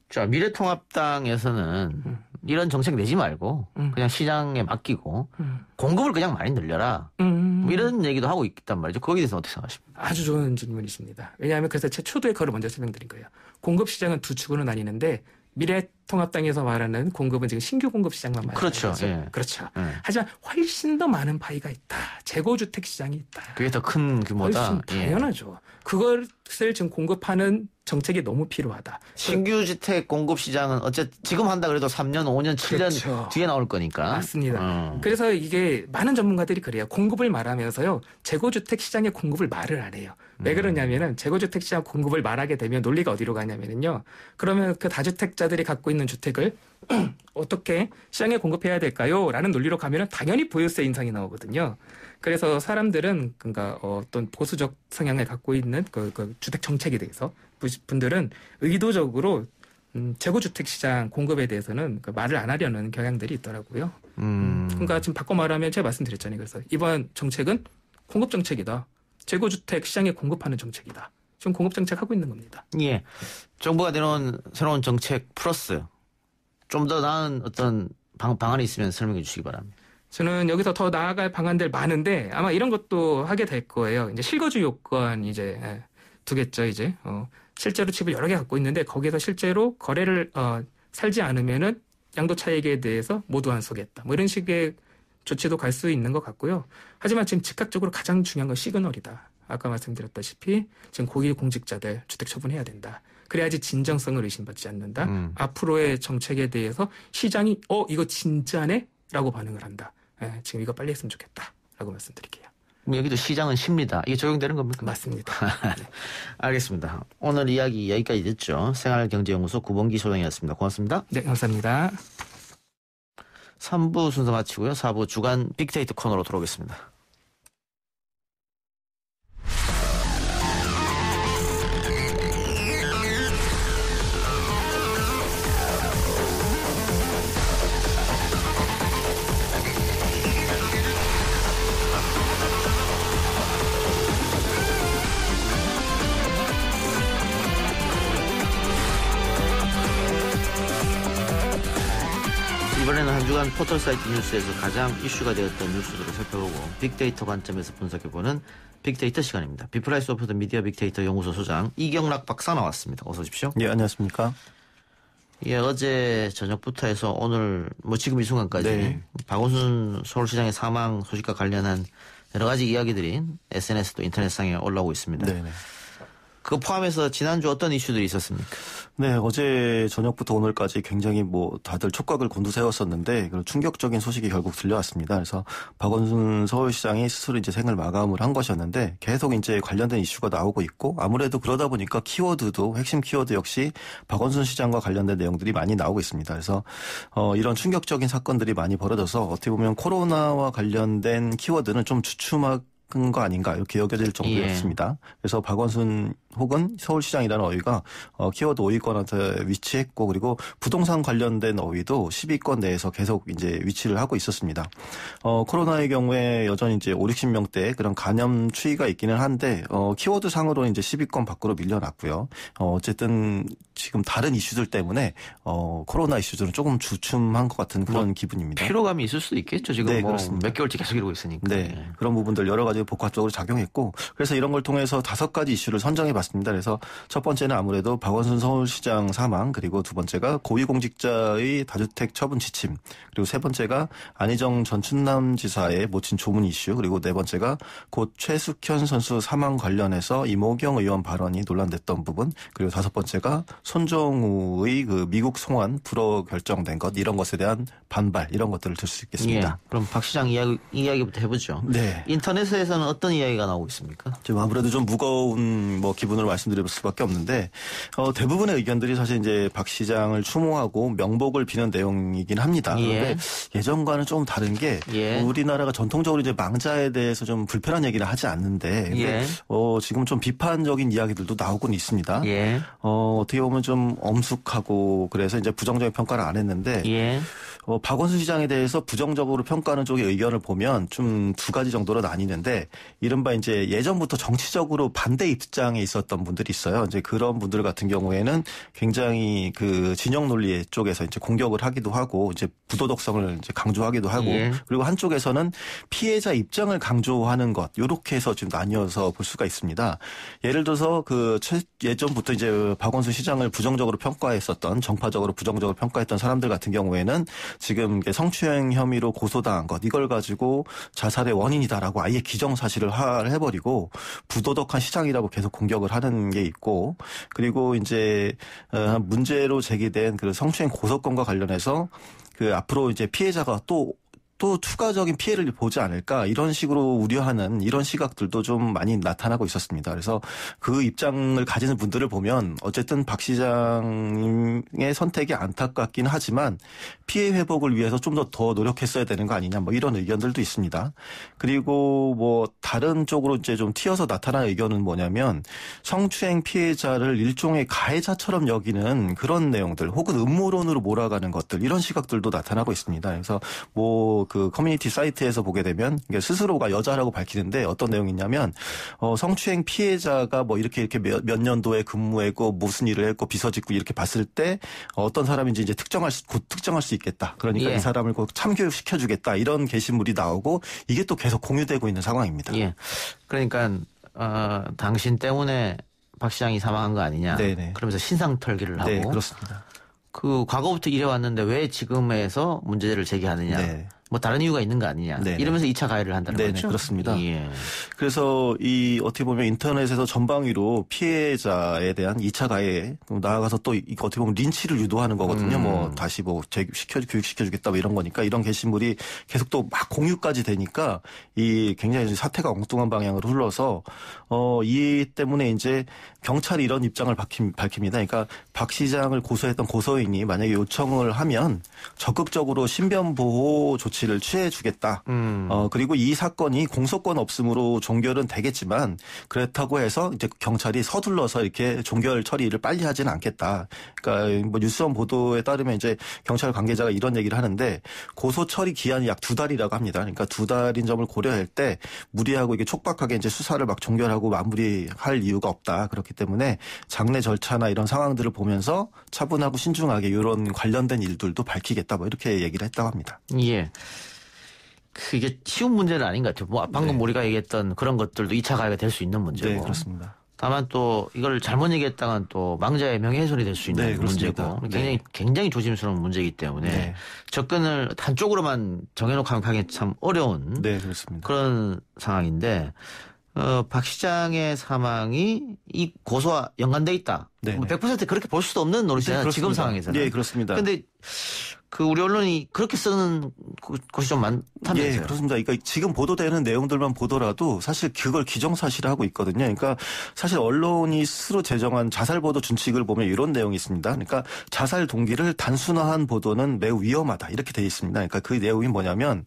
자, 미래통합당에서는 이런 정책 내지 말고 그냥 시장에 맡기고 공급을 그냥 많이 늘려라. 뭐 이런 얘기도 하고 있단 말이죠. 거기에 대해서 어떻게 생각하십니까? 아주 좋은 질문이십니다. 왜냐하면 그래서 제 초두에 그걸 먼저 설명드린 거예요. 공급 시장은 두 축으로 나뉘는데 미래통합당에서 말하는 공급은 지금 신규 공급 시장만 말하는 그렇죠. 거죠. 예. 그렇죠. 예. 하지만 훨씬 더 많은 파이가 있다. 재고주택 시장이 있다. 그게 더 큰 규모다. 훨씬 당연하죠. 그것을 지금 공급하는 정책이 너무 필요하다. 신규 주택 공급 시장은 어쨌든 지금 한다 그래도 3년, 5년, 7년 그렇죠. 뒤에 나올 거니까. 맞습니다. 그래서 이게 많은 전문가들이 그래요. 공급을 말하면서요. 재고주택 시장의 공급을 말을 안 해요. 왜 그러냐면은 재고주택 시장 공급을 말하게 되면 논리가 어디로 가냐면은요. 그러면 그 다주택자들이 갖고 있는 주택을 어떻게 시장에 공급해야 될까요? 라는 논리로 가면은 당연히 보유세 인상이 나오거든요. 그래서 사람들은 그러니까 어떤 보수적 성향을 갖고 있는 그 주택 정책에 대해서 분들은 의도적으로 재고주택 시장 공급에 대해서는 그 말을 안 하려는 경향들이 있더라고요. 그러니까 지금 바꿔 말하면 제가 말씀드렸잖아요. 그래서 이번 정책은 공급 정책이다. 재고주택 시장에 공급하는 정책이다. 지금 공급 정책 하고 있는 겁니다. 예. 정부가 내놓은 새로운 정책 플러스 좀 더 나은 어떤 방안이 있으면 설명해 주시기 바랍니다. 저는 여기서 더 나아갈 방안들 많은데 아마 이런 것도 하게 될 거예요. 이제 실거주 요건 이제 두겠죠. 이제 실제로 집을 여러 개 갖고 있는데 거기에서 실제로 거래를 살지 않으면은 양도 차익에 대해서 모두 환수하겠다. 뭐 이런 식의 조치도 갈 수 있는 것 같고요. 하지만 지금 즉각적으로 가장 중요한 건 시그널이다. 아까 말씀드렸다시피 지금 고위 공직자들 주택 처분해야 된다. 그래야지 진정성을 의심받지 않는다. 앞으로의 정책에 대해서 시장이 이거 진짜네? 라고 반응을 한다. 예, 지금 이거 빨리 했으면 좋겠다. 라고 말씀드릴게요. 여기도 시장은 쉽니다. 이게 적용되는 겁니까? 맞습니다. 네. 알겠습니다. 오늘 이야기 여기까지 듣죠. 생활경제연구소 구봉기 소장이었습니다. 고맙습니다. 네, 감사합니다. 3부 순서 마치고요. 4부 주간 빅데이터 코너로 돌아오겠습니다. 이번에는 한 주간 포털사이트 뉴스에서 가장 이슈가 되었던 뉴스들을 살펴보고 빅데이터 관점에서 분석해보는 빅데이터 시간입니다. 비프라이스 오프 더 미디어 빅데이터 연구소 소장 이경락 박사 나왔습니다. 어서 오십시오. 예, 안녕하십니까. 예, 어제 저녁부터 해서 오늘 지금 이 순간까지 네. 박원순 서울시장의 사망 소식과 관련한 여러 가지 이야기들이 SNS도 인터넷상에 올라오고 있습니다. 네네. 그거 포함해서 지난주 어떤 이슈들이 있었습니까? 네, 어제 저녁부터 오늘까지 굉장히 다들 촉각을 곤두세웠었는데 그런 충격적인 소식이 결국 들려왔습니다. 그래서 박원순 서울시장이 스스로 이제 생을 마감을 한 것이었는데 계속 이제 관련된 이슈가 나오고 있고 아무래도 그러다 보니까 키워드도 핵심 키워드 역시 박원순 시장과 관련된 내용들이 많이 나오고 있습니다. 그래서 이런 충격적인 사건들이 많이 벌어져서 어떻게 보면 코로나와 관련된 키워드는 좀 주춤한 거 아닌가 이렇게 여겨질 정도였습니다. 그래서 박원순 혹은 서울시장이라는 어휘가 키워드 5위권한테 위치했고 그리고 부동산 관련된 어휘도 10위권 내에서 계속 이제 위치를 하고 있었습니다. 코로나의 경우에 여전히 이제 5, 60명대 그런 감염 추이가 있기는 한데 키워드 상으로는 이제 10위권 밖으로 밀려났고요. 어쨌든 지금 다른 이슈들 때문에 코로나 이슈들은 조금 주춤한 것 같은 그런 기분입니다. 피로감이 있을 수도 있겠죠. 지금 네, 몇 개월째 계속 이러고 있으니까. 네, 그런 부분들 여러 가지 복합적으로 작용했고 그래서 이런 걸 통해서 5가지 이슈를 선정해 봤습니다. 그래서 첫 번째는 아무래도 박원순 서울시장 사망, 그리고 두 번째가 고위공직자의 다주택 처분 지침, 그리고 세 번째가 안희정 전 충남지사의 모친 조문 이슈, 그리고 네 번째가 곧 최숙현 선수 사망 관련해서 이모경 의원 발언이 논란됐던 부분, 그리고 다섯 번째가 손정우의 그 미국 송환 불허 결정된 것, 이런 것에 대한 반발, 이런 것들을 들 수 있겠습니다. 예, 그럼 박 시장 이야기부터 해보죠. 네. 인터넷에서는 어떤 이야기가 나오고 있습니까? 좀 아무래도 좀 무거운 기분으로 말씀드릴 수밖에 없는데 대부분의 의견들이 사실 이제 박 시장을 추모하고 명복을 비는 내용이긴 합니다. 그런데 예전과는 좀 다른 게 우리나라가 전통적으로 이제 망자에 대해서 좀 불편한 얘기를 하지 않는데 지금 좀 비판적인 이야기들도 나오곤 있습니다. 어떻게 보면 좀 엄숙하고 그래서 이제 부정적인 평가를 안 했는데 박원순 시장에 대해서 부정적으로 평가하는 쪽의 의견을 보면 좀 두 가지 정도로 나뉘는데 이른바 이제 예전부터 정치적으로 반대 입장에 있었던 분들이 있어요. 이제 그런 분들 같은 경우에는 굉장히 그 진영 논리 쪽에서 이제 공격을 하기도 하고 이제 부도덕성을 이제 강조하기도 하고 그리고 한쪽에서는 피해자 입장을 강조하는 것 이렇게 해서 지금 나뉘어서 볼 수가 있습니다. 예를 들어서 그 예전부터 이제 박원순 시장을 부정적으로 평가했었던 정파적으로 부정적으로 평가했던 사람들 같은 경우에는 지금 성추행 혐의로 고소당한 것 이걸 가지고 자살의 원인이다라고 아예 기정사실을 해버리고 부도덕한 시장이라고 계속 공격을 하는 게 있고 그리고 이제 문제로 제기된 그 성추행 고소건과 관련해서 그 앞으로 이제 피해자가 또 추가적인 피해를 보지 않을까 이런 식으로 우려하는 이런 시각들도 좀 많이 나타나고 있었습니다. 그래서 그 입장을 가지는 분들을 보면 어쨌든 박 시장의 선택이 안타깝긴 하지만 피해 회복을 위해서 좀 더 노력했어야 되는 거 아니냐 뭐 이런 의견들도 있습니다. 그리고 뭐 다른 쪽으로 이제 좀 튀어서 나타난 의견은 뭐냐면 성추행 피해자를 일종의 가해자처럼 여기는 그런 내용들 혹은 음모론으로 몰아가는 것들 이런 시각들도 나타나고 있습니다. 그래서 그 커뮤니티 사이트에서 보게 되면 스스로가 여자라고 밝히는데 어떤 내용이냐면 성추행 피해자가 뭐 이렇게 몇 년도에 근무했고 무슨 일을 했고 비서 짓고 이렇게 봤을 때 어떤 사람인지 이제 곧 특정할 수 있겠다. 그러니까 이 사람을 곧 참교육시켜주겠다. 이런 게시물이 나오고 이게 또 계속 공유되고 있는 상황입니다. 그러니까 당신 때문에 박 시장이 사망한 거 아니냐. 네네. 그러면서 신상털기를 하고. 네, 그렇습니다. 그 과거부터 이래왔는데 왜 지금에서 문제를 제기하느냐. 네. 뭐 다른 이유가 있는 거 아니냐. 네네. 이러면서 2차 가해를 한다는 거죠. 네, 그렇습니다. 그래서 어떻게 보면 인터넷에서 전방위로 피해자에 대한 2차 가해 나아가서 또 어떻게 보면 린치를 유도하는 거거든요. 뭐 다시 교육시켜주겠다 뭐 이런 거니까 이런 게시물이 계속 또 막 공유까지 되니까 굉장히 사태가 엉뚱한 방향으로 흘러서 이 때문에 이제 경찰이 이런 입장을 밝힙니다. 그러니까 박 시장을 고소했던 고소인이 만약에 요청을 하면 적극적으로 신변 보호 조치를 취해주겠다. 그리고 이 사건이 공소권 없음으로 종결은 되겠지만 그렇다고 해서 이제 경찰이 서둘러서 이렇게 종결 처리를 빨리 하지는 않겠다. 그러니까 뭐 뉴스원 보도에 따르면 이제 경찰 관계자가 이런 얘기를 하는데 고소 처리 기한이 약 2달이라고 합니다. 그러니까 2달인 점을 고려할 때 무리하고 이게 촉박하게 이제 수사를 막 종결하고 마무리할 이유가 없다. 그렇기 때문에 장례 절차나 이런 상황들을 보면서 차분하고 신중하게 이런 관련된 일들도 밝히겠다. 뭐 이렇게 얘기를 했다고 합니다. 그게 쉬운 문제는 아닌 것 같아요. 뭐 방금 우리가 얘기했던 그런 것들도 2차 가해가 될 수 있는 문제고. 네, 그렇습니다. 다만 또 이걸 잘못 얘기했다간 또 망자의 명예훼손이 될 수 있는 문제고 굉장히 조심스러운 문제이기 때문에 접근을 한쪽으로만 정해놓고 하기 참 어려운 그런 상황인데 박 시장의 사망이 이 고소와 연관돼 있다. 100% 그렇게 볼 수도 없는 노릇이잖아요. 지금 상황에서는. 네, 그렇습니다. 그런데 우리 언론이 그렇게 쓰는 곳이 좀 많다면서요? 예, 그렇습니다. 그러니까 지금 보도되는 내용들만 보더라도 사실 그걸 기정사실화하고 있거든요. 그러니까 사실 언론이 스스로 제정한 자살보도 준칙을 보면 이런 내용이 있습니다. 그러니까 자살 동기를 단순화한 보도는 매우 위험하다 이렇게 돼 있습니다. 그러니까 그 내용이 뭐냐면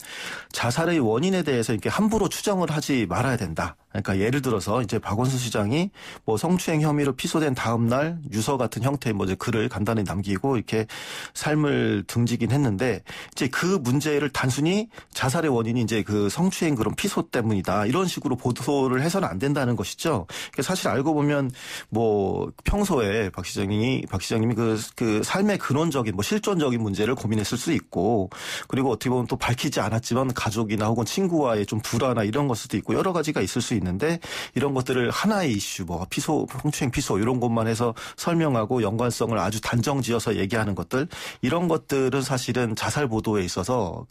자살의 원인에 대해서 이렇게 함부로 추정을 하지 말아야 된다. 그러니까 예를 들어서 이제 박원순 시장이 뭐 성추행 혐의로 피소된 다음 날 유서 같은 형태의 뭐 이제 글을 간단히 남기고 이렇게 삶을 등지긴 했는데 이제 그 문제를 단순히 자살의 원인이 이제 그 성추행 그런 피소 때문이다 이런 식으로 보도를 해서는 안 된다는 것이죠. 그러니까 사실 알고 보면 뭐 평소에 박 시장님이 그 삶의 근원적인 뭐 실존적인 문제를 고민했을 수 있고 그리고 어떻게 보면 또 밝히지 않았지만 가족이나 혹은 친구와의 좀 불화나 이런 걸 수도 있고 여러 가지가 있을 수 있는데 이런 것들을 하나의 이슈, 뭐 피소, 성추행 피소 이런 것만 해서 설명하고 연관성을 아주 단정지어서 얘기하는 것들 이런 것들은 사실은 자살 보도에 있어서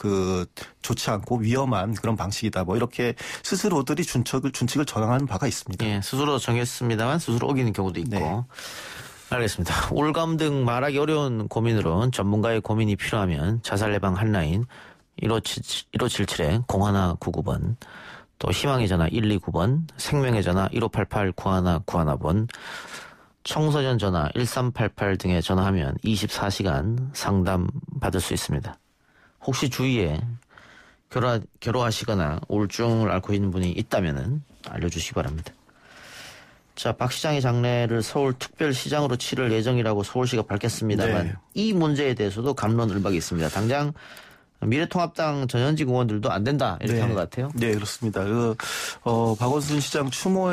좋지 않고 위험한 그런 방식이다. 뭐 이렇게 스스로들이 준칙을 전환하는 바가 있습니다. 예, 스스로 정했습니다만 스스로 어기는 경우도 있고. 네. 알겠습니다. 올감 등 말하기 어려운 고민으로 전문가의 고민이 필요하면 자살 예방 한라인 1577-0199번 또 희망의 전화 129번 생명의 전화 1588-9191번 청소년 전화 1388 등에 전화하면 24시간 상담 받을 수 있습니다. 혹시 주위에 결호하시거나 우울증을 앓고 있는 분이 있다면 알려주시기 바랍니다. 자, 박 시장의 장례를 서울특별시장으로 치를 예정이라고 서울시가 밝혔습니다만 네. 이 문제에 대해서도 갑론을박이 있습니다. 당장 미래통합당 전현직 의원들도 안 된다 이렇게 한 것 같아요. 네, 그렇습니다. 박원순 시장 추모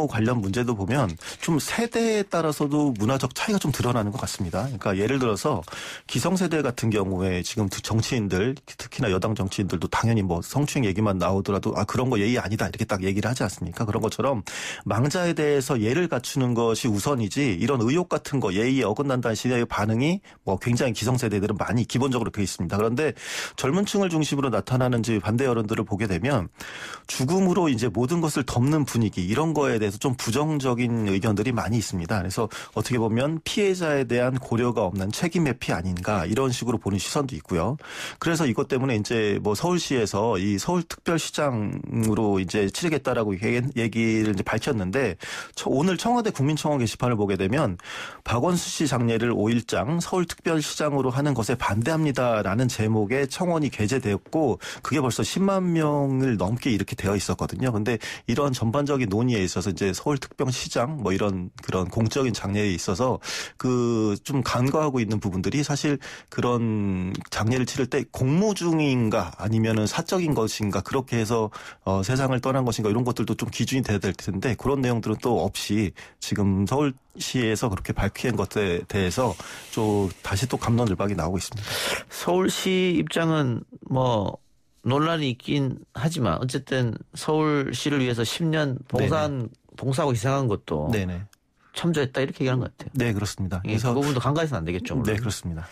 관련 문제도 보면 좀 세대에 따라서도 문화적 차이가 좀 드러나는 것 같습니다. 그러니까 예를 들어서 기성세대 같은 경우에 지금 정치인들 특히나 여당 정치인들도 당연히 뭐 성추행 얘기만 나오더라도 그런 거 예의 아니다 이렇게 딱 얘기를 하지 않습니까? 그런 것처럼 망자에 대해서 예를 갖추는 것이 우선이지 이런 의혹 같은 거 예의에 어긋난다는 시대의 반응이 뭐 굉장히 기성세대들은 많이 기본적으로 그렇게 있습니다. 그런데 젊은 층을 중심으로 나타나는 반대 여론들을 보게 되면 죽음으로 이제 모든 것을 덮는 분위기 이런 거에 대해서 좀 부정적인 의견들이 많이 있습니다. 그래서 어떻게 보면 피해자에 대한 고려가 없는 책임 회피 아닌가 이런 식으로 보는 시선도 있고요. 그래서 이것 때문에 이제 뭐 서울시에서 이 서울특별시장으로 이제 치르겠다라고 얘기를 이제 밝혔는데 오늘 청와대 국민청원 게시판을 보게 되면 박원순 씨 장례를 5일장 서울특별시장으로 하는 것에 반대합니다. 라는 제목의 청원이 게재되었고 그게 벌써 10만 명을 넘게 이렇게 되어 있었거든요. 근데 이런 전반적인 논의에 있어서 이제 서울특별시장 뭐 이런 그런 공적인 장례에 있어서 좀 간과하고 있는 부분들이 사실 그런 장례를 치를 때 공무 중인가 아니면은 사적인 것인가 그렇게 해서 세상을 떠난 것인가 이런 것들도 좀 기준이 돼야 될 텐데 그런 내용들은 또 없이 지금 서울시에서 그렇게 밝힌 것에 대해서 좀 다시 또 갑론을박이 나오고 있습니다. 서울시 입장은 뭐 논란이 있긴 하지만 어쨌든 서울시를 위해서 10년 봉사하고 희생한 것도 네네. 참조했다 이렇게 얘기하는 것 같아요. 네, 그렇습니다. 그래서 그 부분도 간과해서는 안 되겠죠. 물론. 네, 그렇습니다.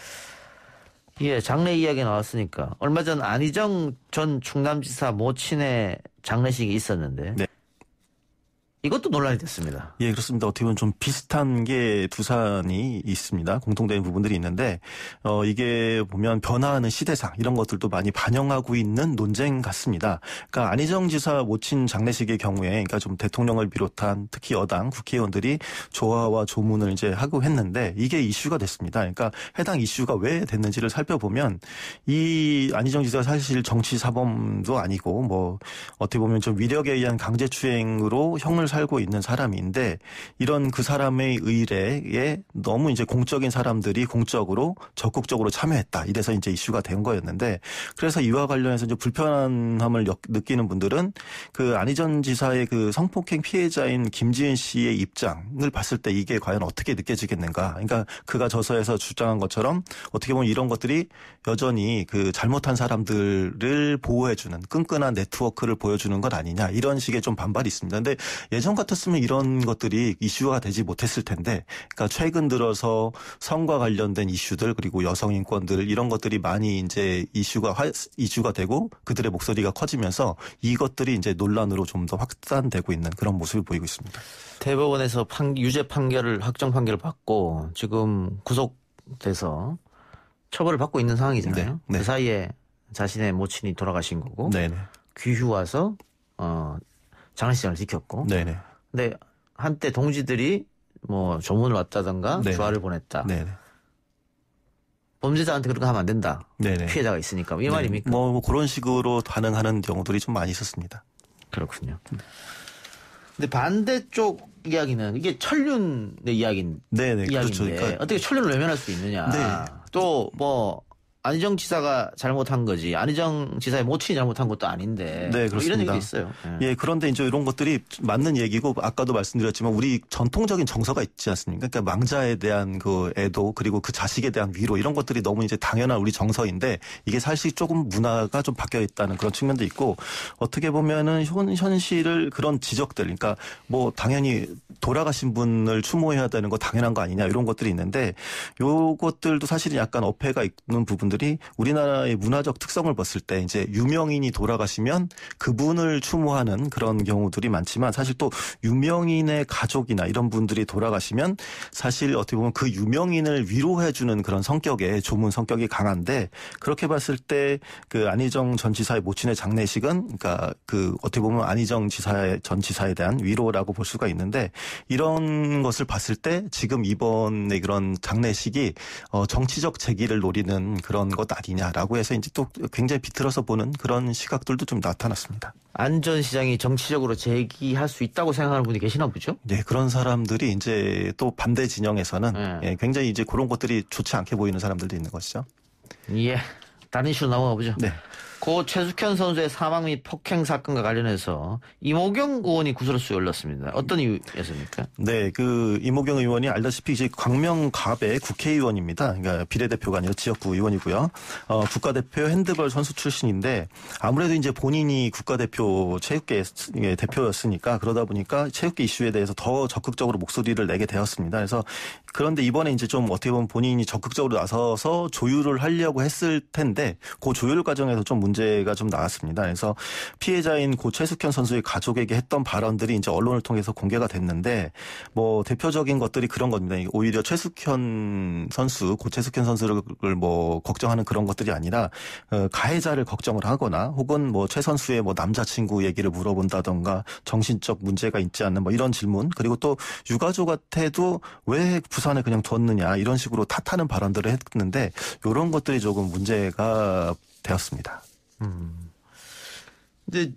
예, 장례 이야기 나왔으니까 얼마 전 안희정 전 충남지사 모친의 장례식이 있었는데 네. 이것도 논란이 됐습니다. 예, 그렇습니다. 어떻게 보면 좀 비슷한 게 두산이 있습니다. 공통된 부분들이 있는데, 이게 보면 변화하는 시대상, 이런 것들도 많이 반영하고 있는 논쟁 같습니다. 그러니까 안희정 지사 모친 장례식의 경우에, 그러니까 좀 대통령을 비롯한 특히 여당 국회의원들이 조화와 조문을 이제 하고 했는데, 이게 이슈가 됐습니다. 그러니까 해당 이슈가 왜 됐는지를 살펴보면, 이 안희정 지사가 사실 정치 사범도 아니고, 뭐, 어떻게 보면 좀 위력에 의한 강제추행으로 형을 살고 있는 사람인데 이런 그 사람의 의례에 너무 이제 공적인 사람들이 공적으로 적극적으로 참여했다. 이래서 이제 이슈가 된 거였는데 그래서 이와 관련해서 이제 불편함을 느끼는 분들은 그 안희정 지사의 그 성폭행 피해자인 김지은 씨의 입장을 봤을 때 이게 과연 어떻게 느껴지겠는가. 그러니까 그가 저서에서 주장한 것처럼 어떻게 보면 이런 것들이 여전히 그 잘못한 사람들을 보호해주는 끈끈한 네트워크를 보여주는 것 아니냐. 이런 식의 좀 반발이 있습니다. 근데 예전 같았으면 이런 것들이 이슈가 되지 못했을 텐데, 그러니까 최근 들어서 성과 관련된 이슈들 그리고 여성 인권들 이런 것들이 많이 이제 이슈가 되고 그들의 목소리가 커지면서 이것들이 이제 논란으로 좀 더 확산되고 있는 그런 모습을 보이고 있습니다. 대법원에서 유죄 확정 판결을 받고 지금 구속돼서 처벌을 받고 있는 상황이잖아요. 네. 그 사이에 자신의 모친이 돌아가신 거고, 네네. 귀휴 와서 장례식장을 지켰고, 네네. 근데 한때 동지들이 뭐 조문을 왔다던가 네네. 주화를 보냈다. 네네. 범죄자한테 그렇게 하면 안 된다. 네네. 피해자가 있으니까 이 말입니까? 뭐 그런 식으로 반응하는 경우들이 좀 많이 있었습니다. 그렇군요. 근데 반대쪽 이야기는 이게 천륜의 이야기인데 네네. 그렇죠. 그러니까 어떻게 천륜을 외면할 수 있느냐. 네. 또 뭐 안희정 지사가 잘못한 거지 안희정 지사의 모친이 잘못한 것도 아닌데 네, 뭐 그렇습니다. 이런 얘기도 있어요. 예, 그런데 이제 이런 것들이 맞는 얘기고 아까도 말씀드렸지만 우리 전통적인 정서가 있지 않습니까? 그러니까 망자에 대한 그 애도 그리고 그 자식에 대한 위로 이런 것들이 너무 이제 당연한 우리 정서인데 이게 사실 조금 문화가 좀 바뀌어 있다는 그런 측면도 있고 어떻게 보면은 현실을 그런 지적들 그러니까 뭐 당연히 돌아가신 분을 추모해야 되는 거 당연한 거 아니냐 이런 것들이 있는데 요것들도 사실은 약간 어폐가 있는 부분들이 우리나라의 문화적 특성을 봤을 때 이제 유명인이 돌아가시면 그분을 추모하는 그런 경우들이 많지만 사실 또 유명인의 가족이나 이런 분들이 돌아가시면 사실 어떻게 보면 그 유명인을 위로해주는 그런 성격의 조문 성격이 강한데 그렇게 봤을 때 그 안희정 전 지사의 모친의 장례식은 그러니까 그 어떻게 보면 안희정 전 지사에 대한 위로라고 볼 수가 있는데 이런 것을 봤을 때 지금 이번에 그런 장례식이 정치적 재기를 노리는 그런 것 아니냐라고 해서 이제 또 굉장히 비틀어서 보는 그런 시각들도 좀 나타났습니다. 안 전 시장이 정치적으로 재기할 수 있다고 생각하는 분이 계시나 보죠? 네, 그런 사람들이 이제 또 반대 진영에서는 예, 굉장히 이제 그런 것들이 좋지 않게 보이는 사람들도 있는 것이죠. 예. 다른 이슈로 넘어가 보죠. 네. 고 최숙현 선수의 사망 및 폭행 사건과 관련해서 이모경 의원이 구설수에 올랐습니다. 어떤 이유였습니까? 네, 그 이모경 의원이 알다시피 이제 광명갑의 국회의원입니다. 그러니까 비례대표가 아니라 지역구 의원이고요. 국가대표 핸드볼 선수 출신인데 아무래도 이제 본인이 국가대표 체육계 대표였으니까 그러다 보니까 체육계 이슈에 대해서 더 적극적으로 목소리를 내게 되었습니다. 그래서 그런데 이번에 이제 좀 어떻게 보면 본인이 적극적으로 나서서 조율을 하려고 했을 텐데 그 조율 과정에서 좀 문제가 좀 나왔습니다. 그래서 피해자인 고 최숙현 선수의 가족에게 했던 발언들이 이제 언론을 통해서 공개가 됐는데 뭐 대표적인 것들이 그런 겁니다. 오히려 최숙현 선수, 고 최숙현 선수를 뭐 걱정하는 그런 것들이 아니라 가해자를 걱정을 하거나 혹은 뭐 최 선수의 뭐 남자친구 얘기를 물어본다던가 정신적 문제가 있지 않는 뭐 이런 질문 그리고 또 유가족한테도 왜 부산에 그냥 뒀느냐 이런 식으로 탓하는 발언들을 했는데 이런 것들이 조금 문제가 되었습니다. 근데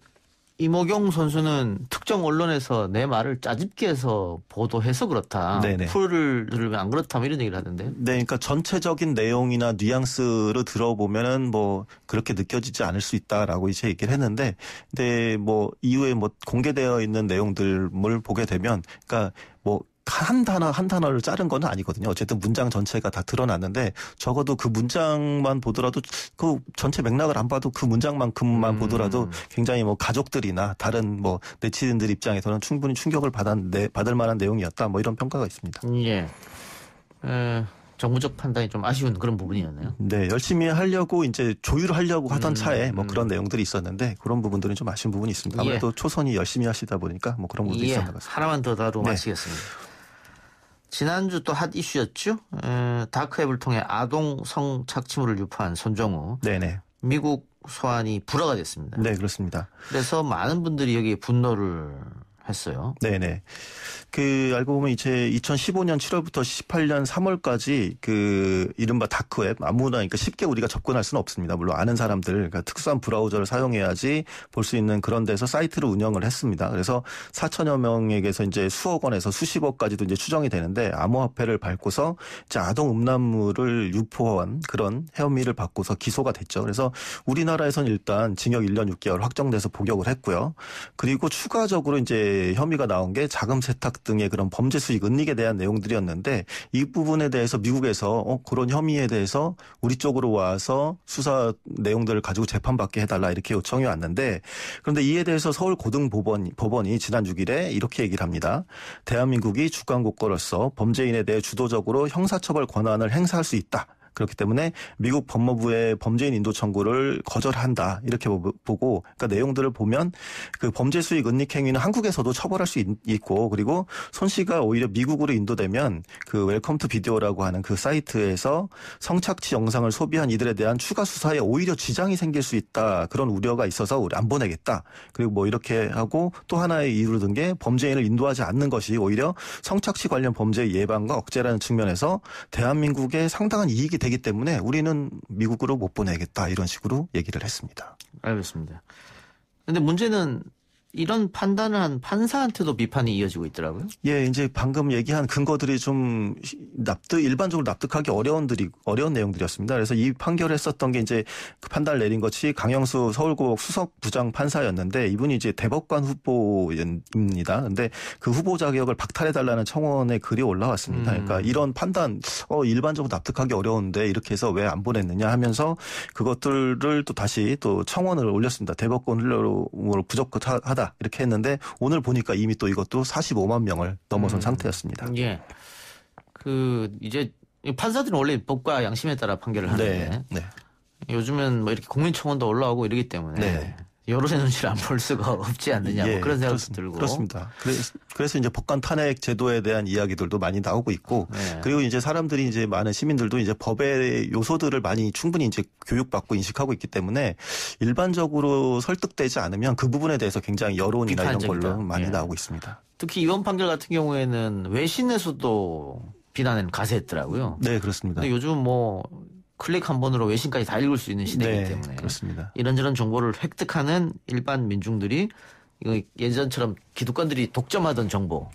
이모경 선수는 특정 언론에서 내 말을 짜집게 해서 보도해서 그렇다. 네네. 풀을 들으면 안 그렇다. 이런 얘기를 하던데. 네, 그러니까 전체적인 내용이나 뉘앙스를 들어보면은 뭐 그렇게 느껴지지 않을 수 있다라고 이제 얘기를 했는데, 근데 뭐 이후에 뭐 공개되어 있는 내용들을 보게 되면, 그러니까 뭐 한 단어를 자른 건 아니거든요. 어쨌든 문장 전체가 다 드러났는데 적어도 그 문장만 보더라도 그 전체 맥락을 안 봐도 그 문장만큼만 보더라도 굉장히 뭐 가족들이나 다른 뭐 네티즌들 입장에서는 충분히 충격을 받을 만한 내용이었다. 뭐 이런 평가가 있습니다. 예. 정무적 판단이 좀 아쉬운 그런 부분이었네요. 네, 열심히 하려고 이제 조율하려고 하던 차에 뭐 그런 내용들이 있었는데 그런 부분들은 좀 아쉬운 부분이 있습니다. 아무래도 예. 초선이 열심히 하시다 보니까 뭐 그런 부분도 있었던 것 같습니다. 하나만 더 다루고 마치겠습니다. 지난주 또 핫 이슈였죠. 다크웹을 통해 아동 성착취물을 유포한 손정우. 네네. 미국 소환이 불허가 됐습니다. 네, 그렇습니다. 그래서 많은 분들이 여기에 분노를 했어요. 네네. 그 알고 보면 이제 2015년 7월부터 18년 3월까지 그 이른바 다크웹 아무나 그러니까 쉽게 우리가 접근할 수는 없습니다. 물론 아는 사람들 그러니까 특수한 브라우저를 사용해야지 볼 수 있는 그런 데서 사이트를 운영을 했습니다. 그래서 4천여 명에게서 이제 수억 원에서 수십억까지도 이제 추정이 되는데 암호화폐를 밟고서 이제 아동 음란물을 유포한 그런 혐의를 받고서 기소가 됐죠. 그래서 우리나라에서는 일단 징역 1년 6개월 확정돼서 복역을 했고요. 그리고 추가적으로 이제 혐의가 나온 게 자금 세탁 등의 그런 범죄 수익 은닉에 대한 내용들이었는데 이 부분에 대해서 미국에서 그런 혐의에 대해서 우리 쪽으로 와서 수사 내용들을 가지고 재판받게 해달라 이렇게 요청이 왔는데 그런데 이에 대해서 서울 고등법원이 지난 6일에 이렇게 얘기를 합니다. 대한민국이 주권국가로서 범죄인에 대해 주도적으로 형사처벌 권한을 행사할 수 있다. 그렇기 때문에 미국 법무부의 범죄인 인도 청구를 거절한다 이렇게 보고 그러니까 내용들을 보면 그 범죄 수익 은닉 행위는 한국에서도 처벌할 수 있고 그리고 손 씨가 오히려 미국으로 인도되면 그 웰컴 투 비디오라고 하는 그 사이트에서 성착취 영상을 소비한 이들에 대한 추가 수사에 오히려 지장이 생길 수 있다 그런 우려가 있어서 우리 안 보내겠다 그리고 뭐 이렇게 하고 또 하나의 이유를 든 게 범죄인을 인도하지 않는 것이 오히려 성착취 관련 범죄 예방과 억제라는 측면에서 대한민국에 상당한 이익이 되기 때문에 우리는 미국으로 못 보내겠다 이런 식으로 얘기를 했습니다. 알겠습니다. 그런데 문제는 이런 판단을 한 판사한테도 비판이 이어지고 있더라고요. 예, 이제 방금 얘기한 근거들이 좀 일반적으로 납득하기 어려운 내용들이었습니다. 그래서 이 판결을 했었던 게 이제 그 판단을 내린 것이 강영수 서울고법 수석부장 판사였는데 이분이 이제 대법관 후보입니다. 근데 그 후보 자격을 박탈해달라는 청원의 글이 올라왔습니다. 그러니까 이런 판단, 일반적으로 납득하기 어려운데 이렇게 해서 왜 안 보냈느냐 하면서 그것들을 또 다시 또 청원을 올렸습니다. 대법관 훈련으로 부적하다. 이렇게 했는데 오늘 보니까 이미 또 이것도 45만 명을 넘어선 상태였습니다. 예. 이제 판사들은 원래 법과 양심에 따라 판결을 하는데 네. 요즘은 뭐 이렇게 국민청원도 올라오고 이러기 때문에 네. 여론의 눈치를 안 볼 수가 없지 않느냐 뭐 그런 생각도 들고. 그렇습니다. 그래서 이제 법관 탄핵 제도에 대한 이야기들도 많이 나오고 있고 그리고 이제 사람들이 이제 많은 시민들도 이제 법의 요소들을 많이 충분히 이제 교육받고 인식하고 있기 때문에 일반적으로 설득되지 않으면 그 부분에 대해서 굉장히 여론이나 이런 걸로 많이 나오고 있습니다. 특히 이번 판결 같은 경우에는 외신에서도 비난은 가세했더라고요. 네, 그렇습니다. 근데 요즘 뭐 클릭 한 번으로 외신까지 다 읽을 수 있는 시대이기 때문에 그렇습니다. 이런저런 정보를 획득하는 일반 민중들이 이거 예전처럼 기득권들이 독점하던 정보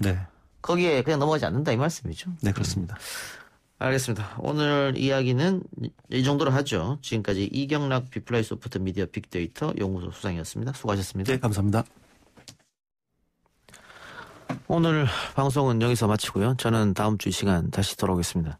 거기에 그냥 넘어가지 않는다 이 말씀이죠. 네, 그렇습니다. 알겠습니다. 오늘 이야기는 이 정도로 하죠. 지금까지 이경락 비플라이 소프트 미디어 빅데이터 연구소 수장이었습니다. 수고하셨습니다. 네, 감사합니다. 오늘 방송은 여기서 마치고요. 저는 다음 주 이 시간 다시 돌아오겠습니다.